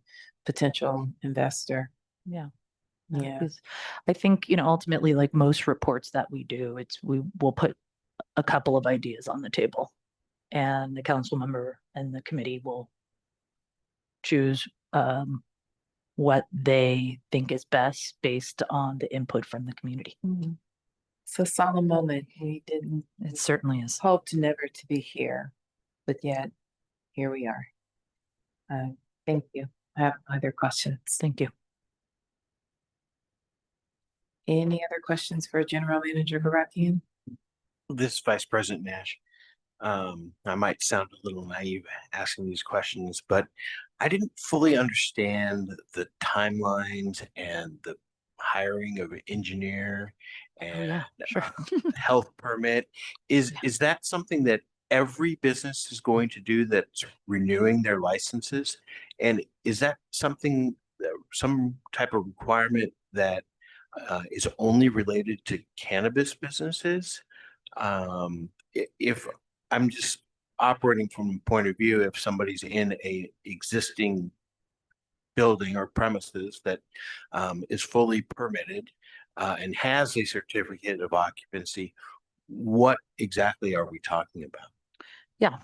potential investor. Yeah. Yeah. Because I think, ultimately, like most reports that we do, we will put a couple of ideas on the table, and the council member and the committee will choose what they think is best based on the input from the community. It's a solemn moment. We didn't It certainly is. hope to never to be here, but yet here we are. Thank you. I have no other questions. Thank you. Any other questions for General Manager Barakian? This is Vice President Nash. I might sound a little naive asking these questions, but I didn't fully understand the timelines and the hiring of an engineer and Sure. health permit. Is that something that every business is going to do that's renewing their licenses? And is that something, some type of requirement that is only related to cannabis businesses? If I'm just operating from a point of view, if somebody's in a existing building or premises that is fully permitted and has a certificate of occupancy, what exactly are we talking about? Yeah,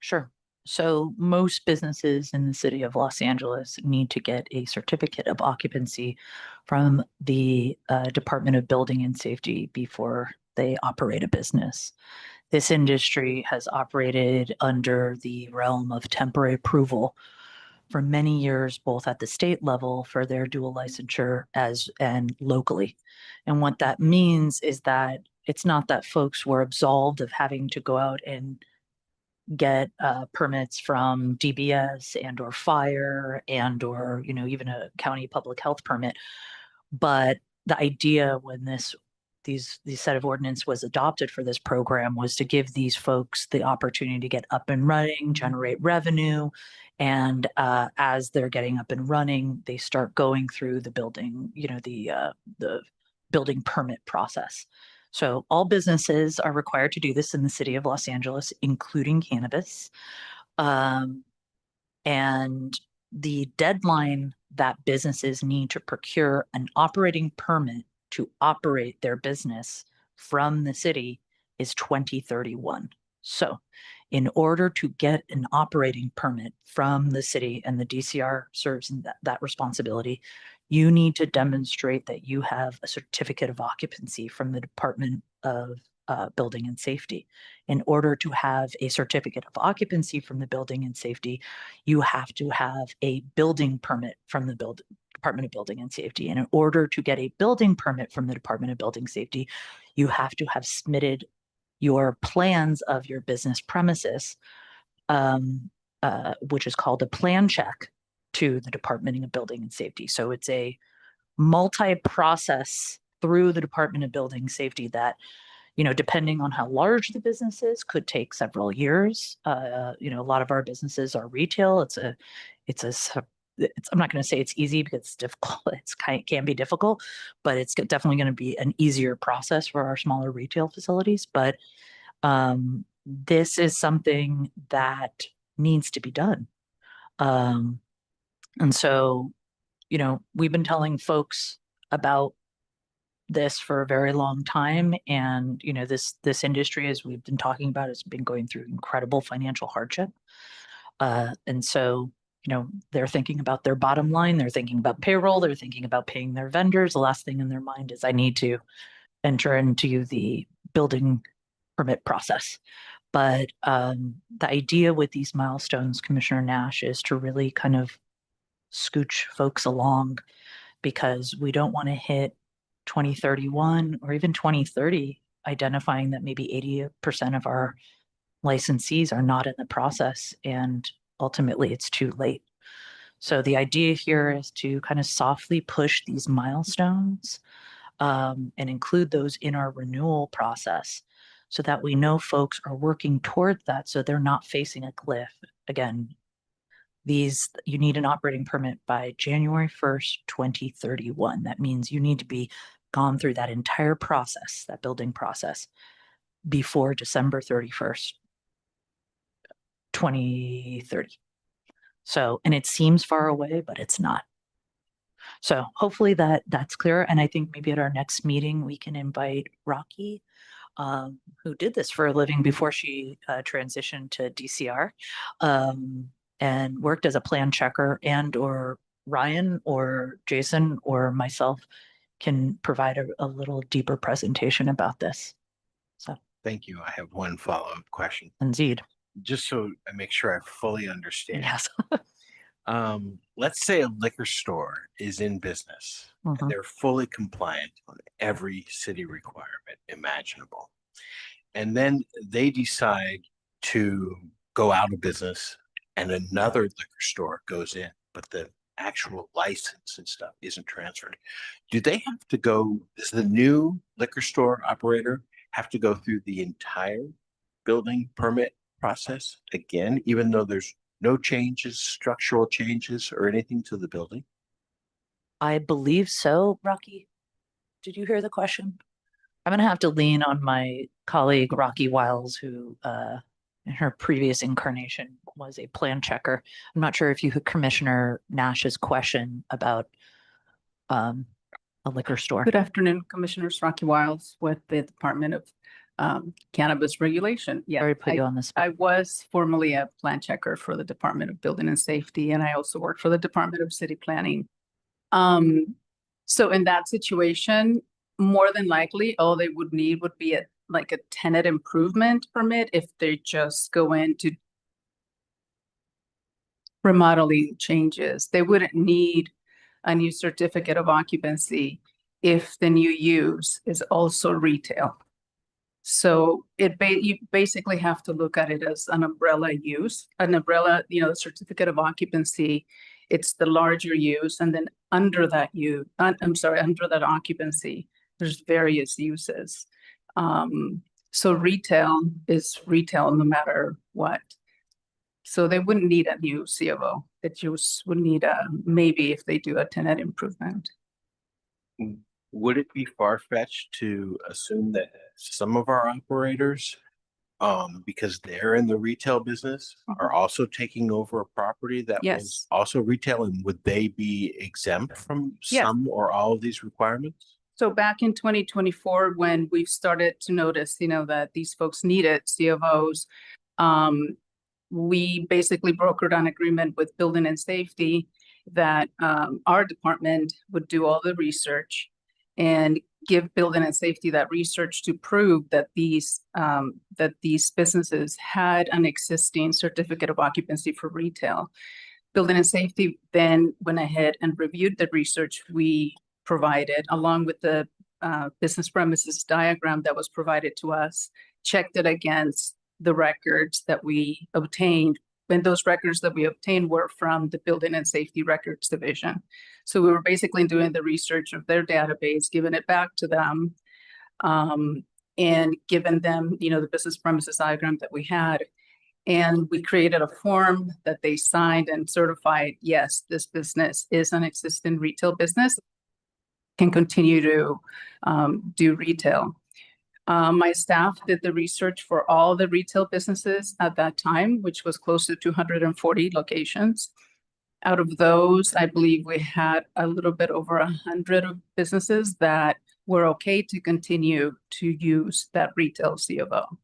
sure. So most businesses in the city of Los Angeles need to get a certificate of occupancy from the Department of Building and Safety before they operate a business. This industry has operated under the realm of temporary approval for many years, both at the state level for their dual licensure and locally. And what that means is that it's not that folks were absolved of having to go out and get permits from DBS and or fire and or even a county public health permit. But the idea when these set of ordinance was adopted for this program was to give these folks the opportunity to get up and running, generate revenue, and as they're getting up and running, they start going through the building, the building permit process. So all businesses are required to do this in the city of Los Angeles, including cannabis. And the deadline that businesses need to procure an operating permit to operate their business from the city is 2031. So in order to get an operating permit from the city, and the DCR serves in that responsibility, you need to demonstrate that you have a certificate of occupancy from the Department of Building and Safety. In order to have a certificate of occupancy from the Building and Safety, you have to have a building permit from the Department of Building and Safety. And in order to get a building permit from the Department of Building Safety, you have to have submitted your plans of your business premises, which is called a plan check, to the Department of Building and Safety. So it's a multi-process through the Department of Building Safety that, depending on how large the business is, could take several years. A lot of our businesses are retail. I'm not going to say it's easy because it's difficult. It can be difficult, but it's definitely going to be an easier process for our smaller retail facilities. But this is something that needs to be done. And so, we've been telling folks about this for a very long time. And, this industry, as we've been talking about, has been going through incredible financial hardship. And so, they're thinking about their bottom line. They're thinking about payroll. They're thinking about paying their vendors. The last thing in their mind is, I need to enter into the building permit process. But the idea with these milestones, Commissioner Nash, is to really kind of scooch folks along, because we don't want to hit 2031 or even 2030 identifying that maybe 80% of our licensees are not in the process, and ultimately it's too late. So the idea here is to kind of softly push these milestones and include those in our renewal process, so that we know folks are working toward that, so they're not facing a cliff. Again, you need an operating permit by January 1st, 2031. That means you need to be gone through that entire process, that building process, before December 31st, 2030. So, and it seems far away, but it's not. So hopefully that's clear. And I think maybe at our next meeting, we can invite Rocky, who did this for a living before she transitioned to DCR, and worked as a plan checker, and or Ryan or Jason or myself can provide a little deeper presentation about this. So Thank you. I have one follow-up question, indeed. just so I make sure I fully understand. Yes. Let's say a liquor store is in business Mhm. and they're fully compliant on every city requirement imaginable. And then they decide to go out of business and another liquor store goes in, but the actual license and stuff isn't transferred. Do they have to does the new liquor store operator have to go through the entire building permit process again, even though there's no changes, structural changes or anything to the building? I believe so. Rocky, did you hear the question? I'm going to have to lean on my colleague, Rocky Wiles, who in her previous incarnation was a plan checker. I'm not sure if you heard Commissioner Nash's question about a liquor store. Good afternoon, Commissioners. Rocky Wiles with the Department of Cannabis Regulation. Yeah, Sorry to put you on the spot. I was formerly a plan checker for the Department of Building and Safety, and I also worked for the Department of City Planning. So in that situation, more than likely, all they would need would be a tenant improvement permit if they just go into remodeling changes. They wouldn't need a new certificate of occupancy if the new use is also retail. So you basically have to look at it as an umbrella use, an umbrella, the certificate of occupancy, it's the larger use. And then under that under that occupancy, there's various uses. So retail is retail no matter what. So they wouldn't need a new C of O. They just would need maybe if they do a tenant improvement. Would it be far-fetched to assume that some of our operators because they're in the retail business, are also taking over a property that was Yes. also retail, and would they be exempt from Yes. some or all of these requirements? So back in 2024, when we've started to notice, that these folks needed CFOs, we basically brokered an agreement with Building and Safety that our department would do all the research and give Building and Safety that research to prove that these businesses had an existing certificate of occupancy for retail. Building and Safety then went ahead and reviewed the research we provided, along with the business premises diagram that was provided to us, checked it against the records that we obtained. And those records that we obtained were from the Building and Safety Records Division. So we were basically doing the research of their database, giving it back to them, and giving them, the business premises diagram that we had. And we created a form that they signed and certified, yes, this business is an existing retail business, can continue to do retail. My staff did the research for all the retail businesses at that time, which was close to 240 locations. Out of those, I believe we had a little bit over 100 of businesses that were okay to continue to use that retail CFO.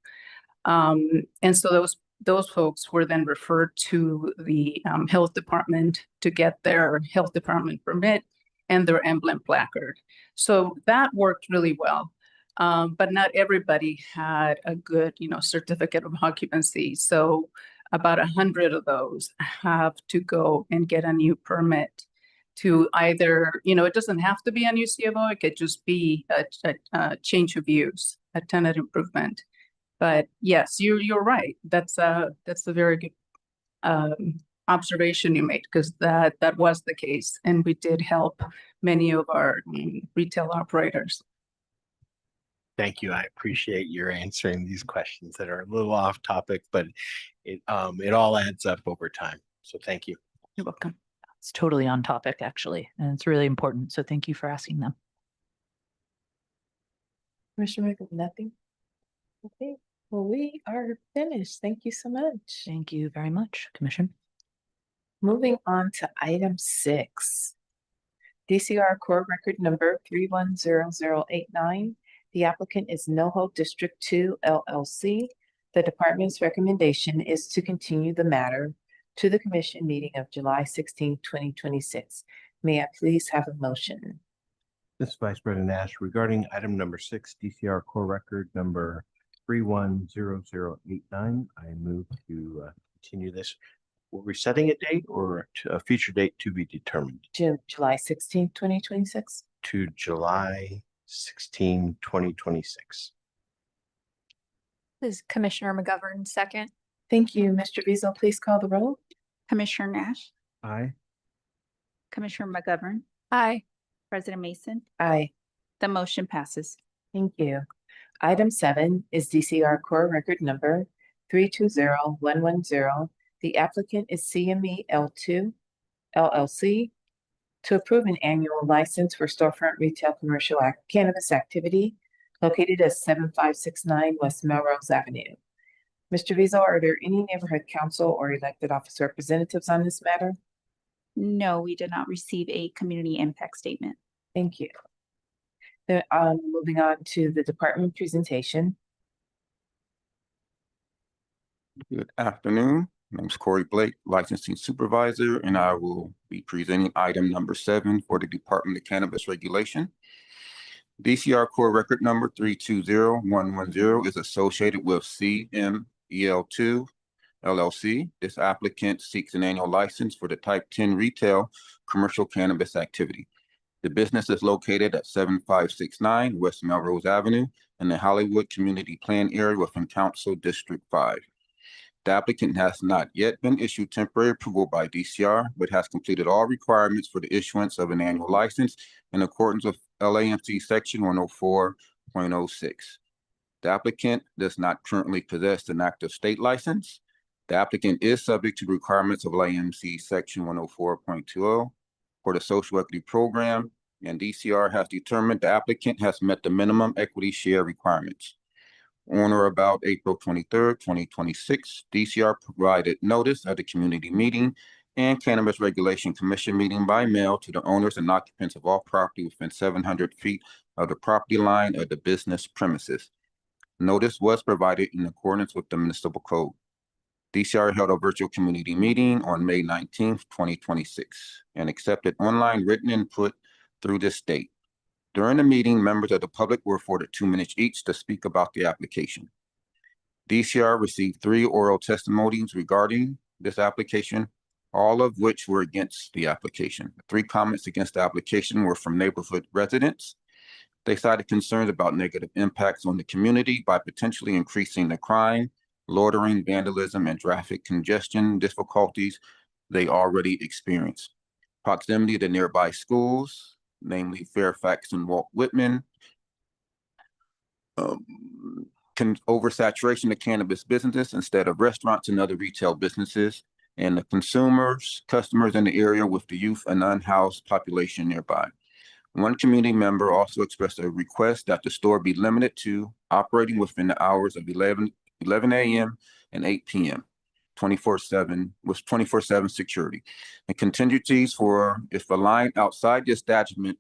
And so those folks were then referred to the health department to get their health department permit and their emblem placard. So that worked really well. But not everybody had a good, certificate of occupancy. So about 100 of those have to go and get a new permit to either, it doesn't have to be a new CFO, it could just be a change of use, a tenant improvement. But yes, you're right. That's a very good observation you made, because that was the case, and we did help many of our retail operators. Thank you. I appreciate your answering these questions that are a little off topic, but it all adds up over time. So thank you. You're welcome. It's totally on topic, actually, and it's really important. So thank you for asking them. Commissioner, nothing? Okay, well, we are finished. Thank you so much. Thank you very much, Commission. Moving on to item 6. DCR core record number 310089. The applicant is Noho District 2 LLC. The department's recommendation is to continue the matter to the commission meeting of July 16, 2026. May I please have a motion? This is Vice President Nash. Regarding item number 6, DCR core record number 310089, I move to continue this. Were we setting a date or a future date to be determined? July 16, 2026. To July 16, 2026. This is Commissioner McGovern, second. Thank you. Mr. Beazle, please call the roll. Commissioner Nash, Aye. Commissioner McGovern, Aye. President Mason, Aye. the motion passes. Thank you. Item 7 is DCR core record number 320110. The applicant is CME L2 LLC to approve an annual license for storefront retail commercial cannabis activity located at 7569 West Melrose Avenue. Mr. Beazle, are there any neighborhood council or elected office representatives on this matter? No, we did not receive a community impact statement. Thank you. Then, moving on to the department presentation. Good afternoon. My name is Corey Blake, licensing supervisor, and I will be presenting item number 7 for the Department of Cannabis Regulation. DCR core record number 320110 is associated with CMEL2 LLC. This applicant seeks an annual license for the type 10 retail commercial cannabis activity. The business is located at 7569 West Melrose Avenue in the Hollywood Community Plan area within Council District 5. The applicant has not yet been issued temporary approval by DCR, but has completed all requirements for the issuance of an annual license in accordance with LAMC Section 104.06. The applicant does not currently possess an active state license. The applicant is subject to requirements of LAMC Section 104.20 for the social equity program, and DCR has determined the applicant has met the minimum equity share requirements. On or about April 23rd, 2026, DCR provided notice of the community meeting and Cannabis Regulation Commission meeting by mail to the owners and occupants of all property within 700 feet of the property line of the business premises. Notice was provided in accordance with the municipal code. DCR held a virtual community meeting on May 19th, 2026, and accepted online written input through this date. During the meeting, members of the public were afforded 2 minutes each to speak about the application. DCR received 3 oral testimonies regarding this application, all of which were against the application. The 3 comments against the application were from neighborhood residents. They cited concerns about negative impacts on the community by potentially increasing the crime, loitering, vandalism, and traffic congestion difficulties they already experience. Proximity to nearby schools, namely Fairfax and Walt Whitman, oversaturation of cannabis businesses instead of restaurants and other retail businesses, and the customers in the area with the youth and unhoused population nearby. One community member also expressed a request that the store be limited to operating within the hours of 11 a.m. and 8 p.m. 24/7 with 24/7 security, and contingencies for if a line outside the establishment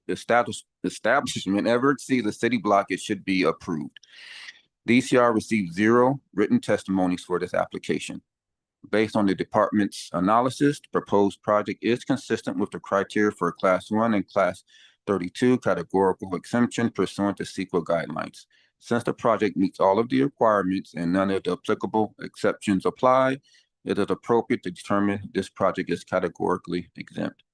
ever exceeds the city block, it should be approved. DCR received 0 written testimonies for this application. Based on the department's analysis, the proposed project is consistent with the criteria for Class 1 and Class 32 categorical exemption pursuant to CEQA guidelines. Since the project meets all of the requirements and none of the applicable exceptions apply, it is appropriate to determine this project is categorically exempt.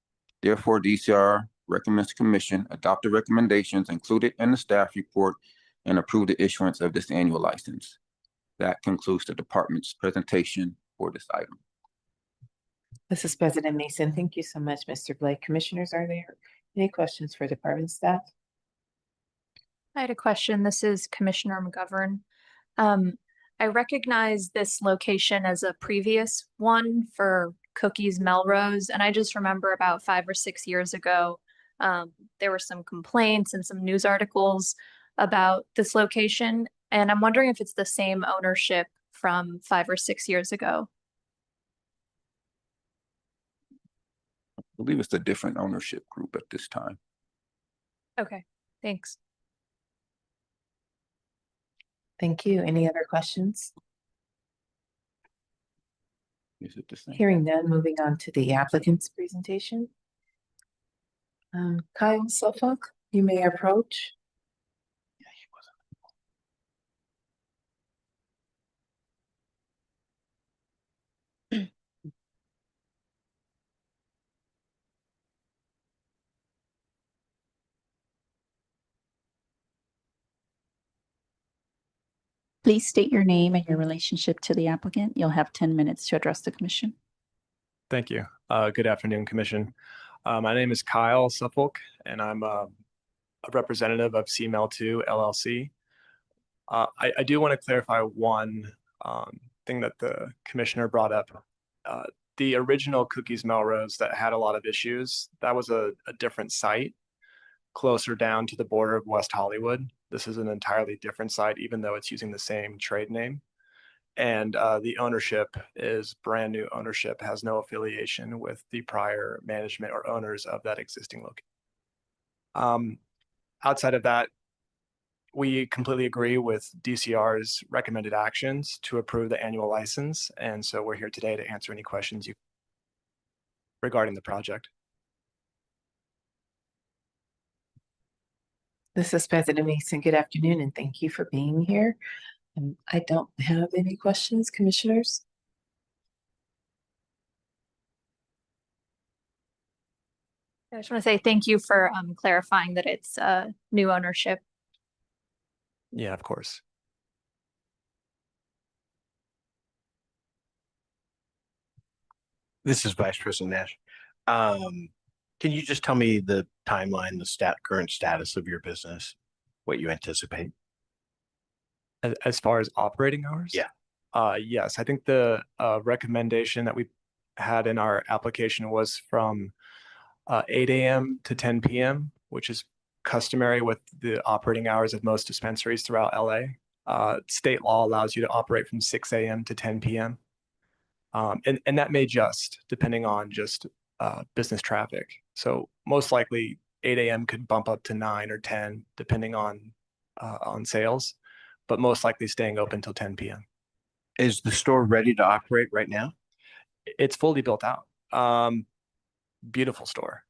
Therefore, DCR recommends the Commission adopt the recommendations included in the staff report and approve the issuance of this annual license. That concludes the department's presentation for this item. This is President Mason. Thank you so much, Mr. Blake. Commissioners, are there any questions for department staff? I had a question. This is Commissioner McGovern. I recognize this location as a previous one for Cookies Melrose, and I just remember about 5 or 6 years ago, there were some complaints and some news articles about this location, and I'm wondering if it's the same ownership from 5 or 6 years ago. I believe it's a different ownership group at this time. Okay, thanks. Thank you. Any other questions? Is it the same? Hearing none, moving on to the applicant's presentation. Kyle Suffolk, you may approach. Yeah, he wasn't. Please state your name and your relationship to the applicant. You'll have 10 minutes to address the commission. Thank you. Good afternoon, Commission. My name is Kyle Suffolk, and I'm a representative of CML2 LLC. I do want to clarify one thing that the commissioner brought up. The original Cookies Melrose that had a lot of issues, that was a different site closer down to the border of West Hollywood. This is an entirely different site, even though it's using the same trade name. And the ownership is brand new ownership, has no affiliation with the prior management or owners of that existing location. Outside of that, we completely agree with DCR's recommended actions to approve the annual license. And so we're here today to answer any questions regarding the project. This is President Mason. Good afternoon, and thank you for being here. I don't have any questions, commissioners. I just want to say thank you for clarifying that it's new ownership. Yeah, of course. This is Vice President Nash. Can you just tell me the timeline, the current status of your business, what you anticipate? As far as operating hours? Yeah. Yes, I think the recommendation that we had in our application was from 8 a.m. to 10 p.m., which is customary with the operating hours of most dispensaries throughout LA. State law allows you to operate from 6 a.m. to 10 p.m. And that may adjust depending on just business traffic. So most likely 8 a.m. could bump up to 9 or 10 depending on sales, but most likely staying open till 10 p.m. Is the store ready to operate right now? It's fully built out. Beautiful store.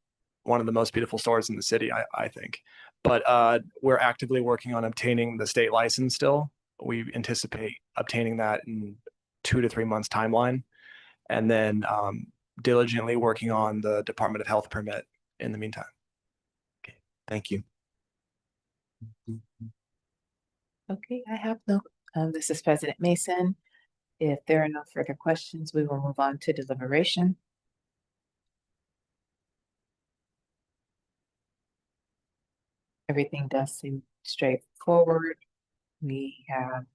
One of the most beautiful stores in the city, I think. But we're actively working on obtaining the state license still. We anticipate obtaining that in 2 to 3 months timeline. And then diligently working on the Department of Health permit in the meantime. Okay, thank you. Okay, I have no, this is President Mason. If there are no further questions, we will move on to deliberation. Everything does seem straightforward. We have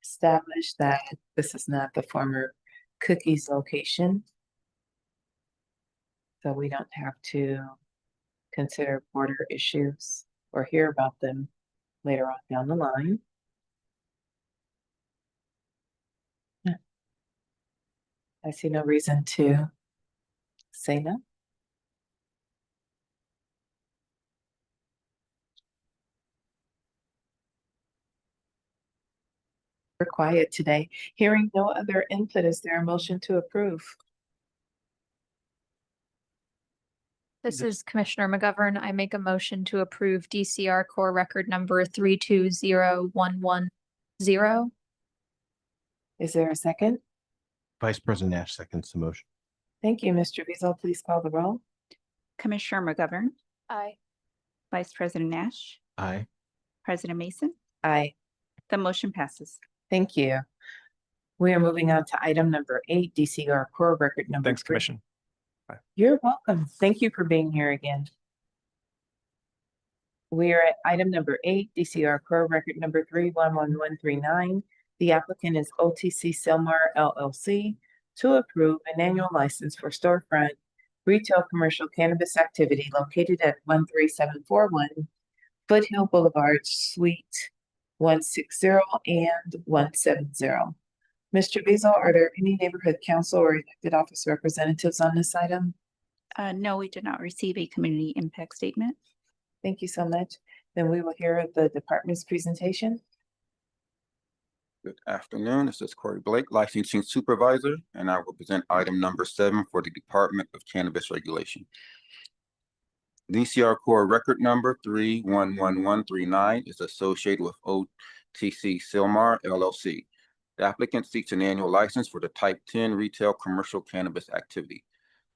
established that this is not the former Cookies location. So we don't have to consider border issues or hear about them later on down the line. I see no reason to say no. We're quiet today. Hearing no other input, is there a motion to approve? This is Commissioner McGovern. I make a motion to approve DCR core record number 320110. Is there a second? Vice President Nash seconds the motion. Thank you, Mr. Beazle. Please call the roll. Commissioner McGovern, Aye. Vice President Nash, Aye. President Mason, Aye. the motion passes. Thank you. We are moving on to item number 8, DCR core record number Thanks, 3. Commission. Bye. You're welcome. Thank you for being here again. We are at item number 8, DCR core record number 311139. The applicant is OTC Sylmar LLC to approve an annual license for storefront retail commercial cannabis activity located at 13741 Foothill Boulevard, Suite 160 and 170. Mr. Beazle, are there any neighborhood council or elected office representatives on this item? No, we did not receive a community impact statement. Thank you so much. Then we will hear the department's presentation. Good afternoon. This is Corey Blake, licensing supervisor, and I will present item number 7 for the Department of Cannabis Regulation. DCR core record number 311139 is associated with OTC Sylmar LLC. The applicant seeks an annual license for the Type 10 retail commercial cannabis activity.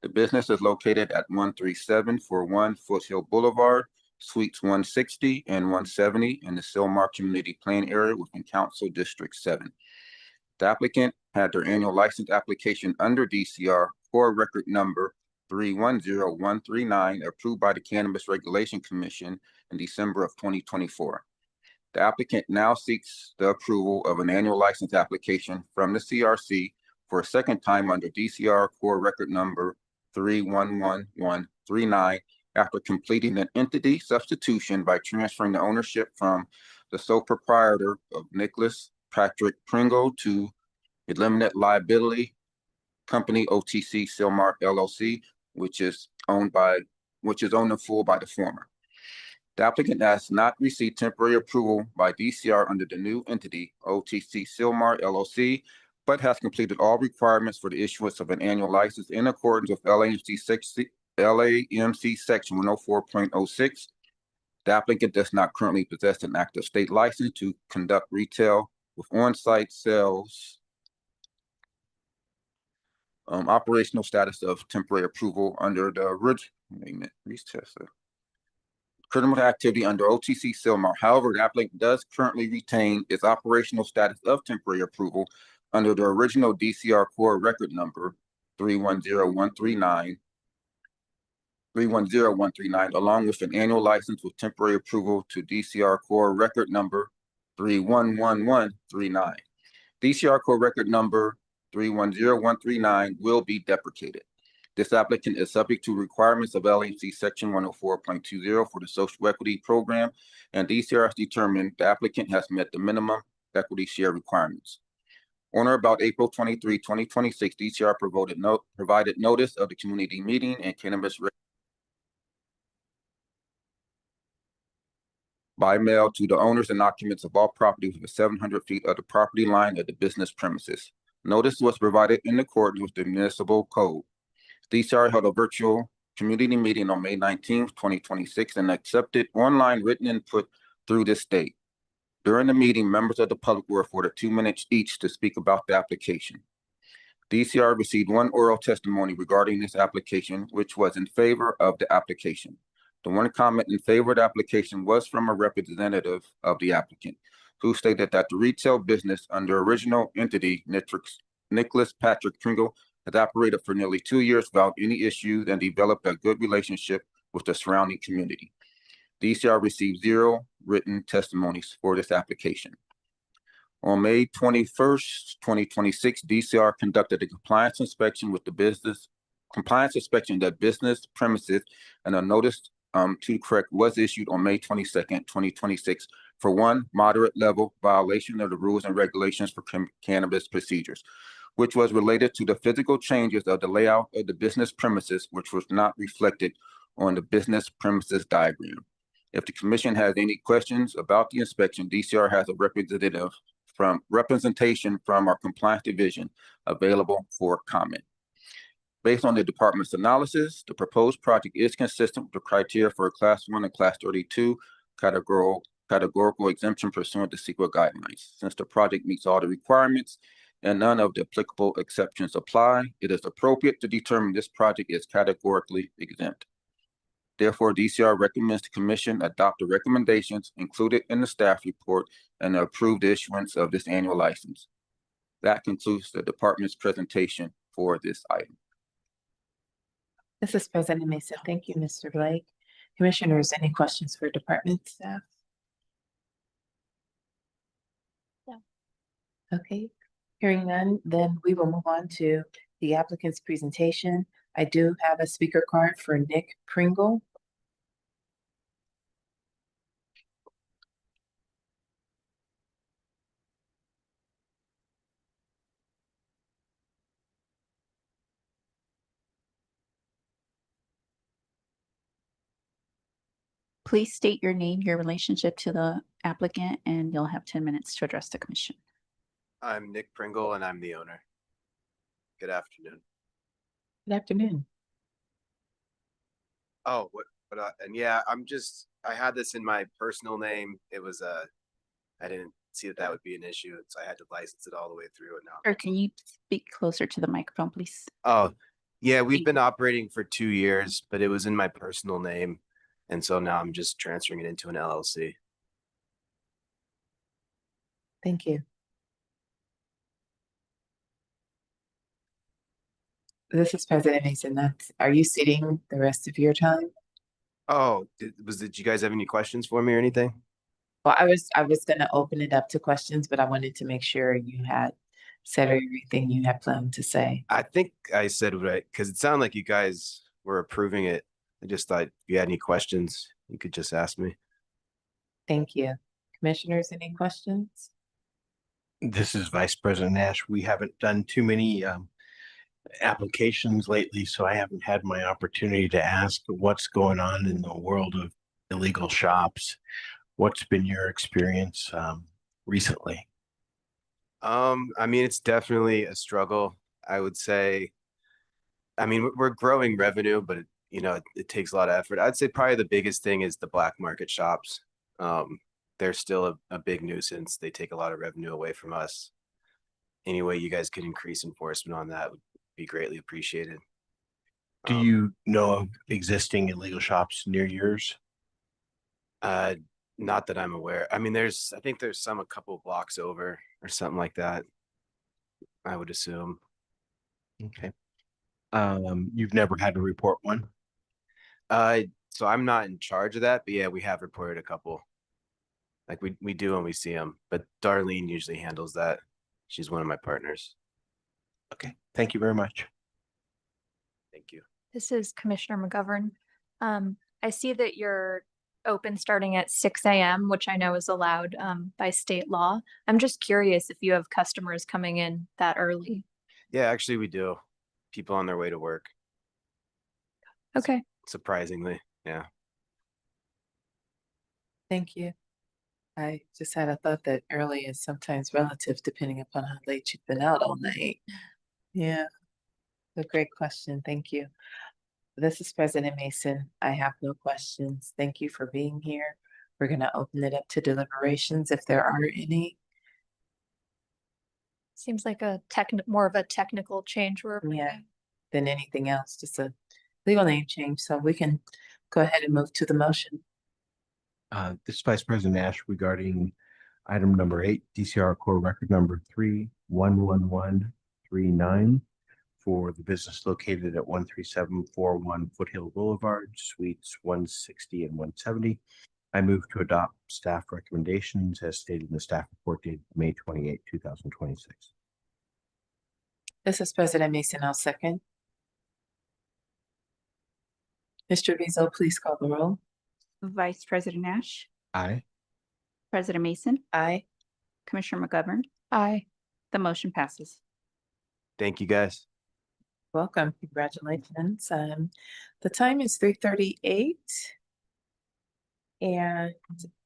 The business is located at 13741 Foothill Boulevard, Suites 160 and 170 in the Sylmar Community Plan area within Council District 7. The applicant had their annual license application under DCR core record number 310139 approved by the Cannabis Regulation Commission in December of 2024. The applicant now seeks the approval of an annual license application from the CRC for a second time under DCR core record number 311139 after completing an entity substitution by transferring the ownership from the sole proprietor of Nicholas Patrick Pringle to a limited liability company OTC Sylmar LLC, which is owned in full by the former. The applicant has not received temporary approval by DCR under the new entity OTC Sylmar LLC, but has completed all requirements for the issuance of an annual license in accordance with LAMC section 104.06. The applicant does not currently possess an active state license to conduct retail with on-site sales. Operational status of temporary approval under the criminal activity under OTC Sylmar. However, the applicant does currently retain its operational status of temporary approval under the original DCR core record number 310139, along with an annual license with temporary approval to DCR core record number 311139. DCR core record number 310139 will be deprecated. This applicant is subject to requirements of LAMC section 104.20 for the social equity program, and DCR has determined the applicant has met the minimum equity share requirements. On or about April 23, 2026, DCR provided notice of the community meeting and cannabis by mail to the owners and occupants of all property within 700 feet of the property line of the business premises. Notice was provided in accordance with the municipal code. DCR held a virtual community meeting on May 19th, 2026, and accepted online written input through this date. During the meeting, members of the public were afforded 2 minutes each to speak about the application. DCR received one oral testimony regarding this application, which was in favor of the application. The one comment in favor of the application was from a representative of the applicant, who stated that the retail business under original entity, Nicholas Patrick Pringle, has operated for nearly 2 years without any issues and developed a good relationship with the surrounding community. DCR received 0 written testimonies for this application. On May 21st, 2026, DCR conducted a compliance inspection with the business premises, and a notice to correct was issued on May 22nd, 2026 for one moderate level violation of the rules and regulations for cannabis procedures, which was related to the physical changes of the layout of the business premises, which was not reflected on the business premises diagram. If the commission has any questions about the inspection, DCR has a representation from our compliance division available for comment. Based on the department's analysis, the proposed project is consistent with the criteria for a Class 1 and Class 32 categorical exemption pursuant to CEQA guidelines. Since the project meets all the requirements and none of the applicable exceptions apply, it is appropriate to determine this project is categorically exempt. Therefore, DCR recommends the commission adopt the recommendations included in the staff report and approve the issuance of this annual license. That concludes the department's presentation for this item. This is President Mesa. Thank you, Mr. Blake. Commissioners, any questions for department staff? No. Okay, hearing none, then we will move on to the applicant's presentation. I do have a speaker card for Nick Pringle. Please state your name, your relationship to the applicant, and you'll have 10 minutes to address the commission. I'm Nick Pringle and I'm the owner. Good afternoon. Good afternoon. Oh, and yeah, I had this in my personal name. It was, I didn't see that would be an issue. So I had to license it all the way through and now. Or can you speak closer to the microphone, please? Oh, yeah, we've been operating for 2 years, but it was in my personal name. And so now I'm just transferring it into an LLC. Thank you. This is President Mason. Are you ceding the rest of your time? Oh, did you guys have any questions for me or anything? Well, I was going to open it up to questions, but I wanted to make sure you had said everything you had planned to say. I think I said right, because it sounded like you guys were approving it. I just thought if you had any questions, you could just ask me. Thank you. Commissioners, any questions? This is Vice President Nash. We haven't done too many applications lately, so I haven't had my opportunity to ask what's going on in the world of illegal shops. What's been your experience recently? I mean, it's definitely a struggle, I would say. I mean, we're growing revenue, but it takes a lot of effort. I'd say probably the biggest thing is the black market shops. They're still a big nuisance. They take a lot of revenue away from us. Any way you guys could increase enforcement on that would be greatly appreciated. Do you know of existing illegal shops near yours? Not that I'm aware. I mean, I think there's some a couple blocks over or something like that, I would assume. Okay. You've never had to report one? So I'm not in charge of that, but yeah, we have reported a couple. Like we do when we see them, but Darlene usually handles that. She's one of my partners. Okay, thank you very much. Thank you. This is Commissioner McGovern. I see that your open starting at 6 a.m., which I know is allowed by state law. I'm just curious if you have customers coming in that early. Yeah, actually we do. People on their way to work, Okay. surprisingly. Yeah. Thank you. I just had a thought that early is sometimes relative depending upon how late you've been out all night. Yeah, a great question. Thank you. This is President Mason. I have no questions. Thank you for being here. We're going to open it up to deliberations if there are any. Seems like more of a technical change we're Yeah. approving. Than anything else, just a legal name change. So we can go ahead and move to the motion. This is Vice President Nash regarding item number 8, DCR core record number 311139 for the business located at 13741 Foothill Boulevard, Suites 160 and 170. I move to adopt staff recommendations as stated in the staff report dated May 28, 2026. This is President Mason. I'll second. Mr. Rizzo, please call the roll. Vice President Nash, Aye. President Mason, Aye. Commissioner McGovern, Aye. the motion passes. Thank you, guys. Welcome. Congratulations. The time is 3:38. And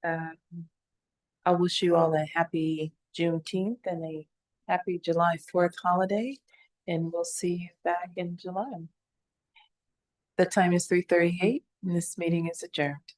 I wish you all a happy Juneteenth and a happy July 4th holiday. And we'll see you back in July. The time is 3:38 and this meeting is adjourned.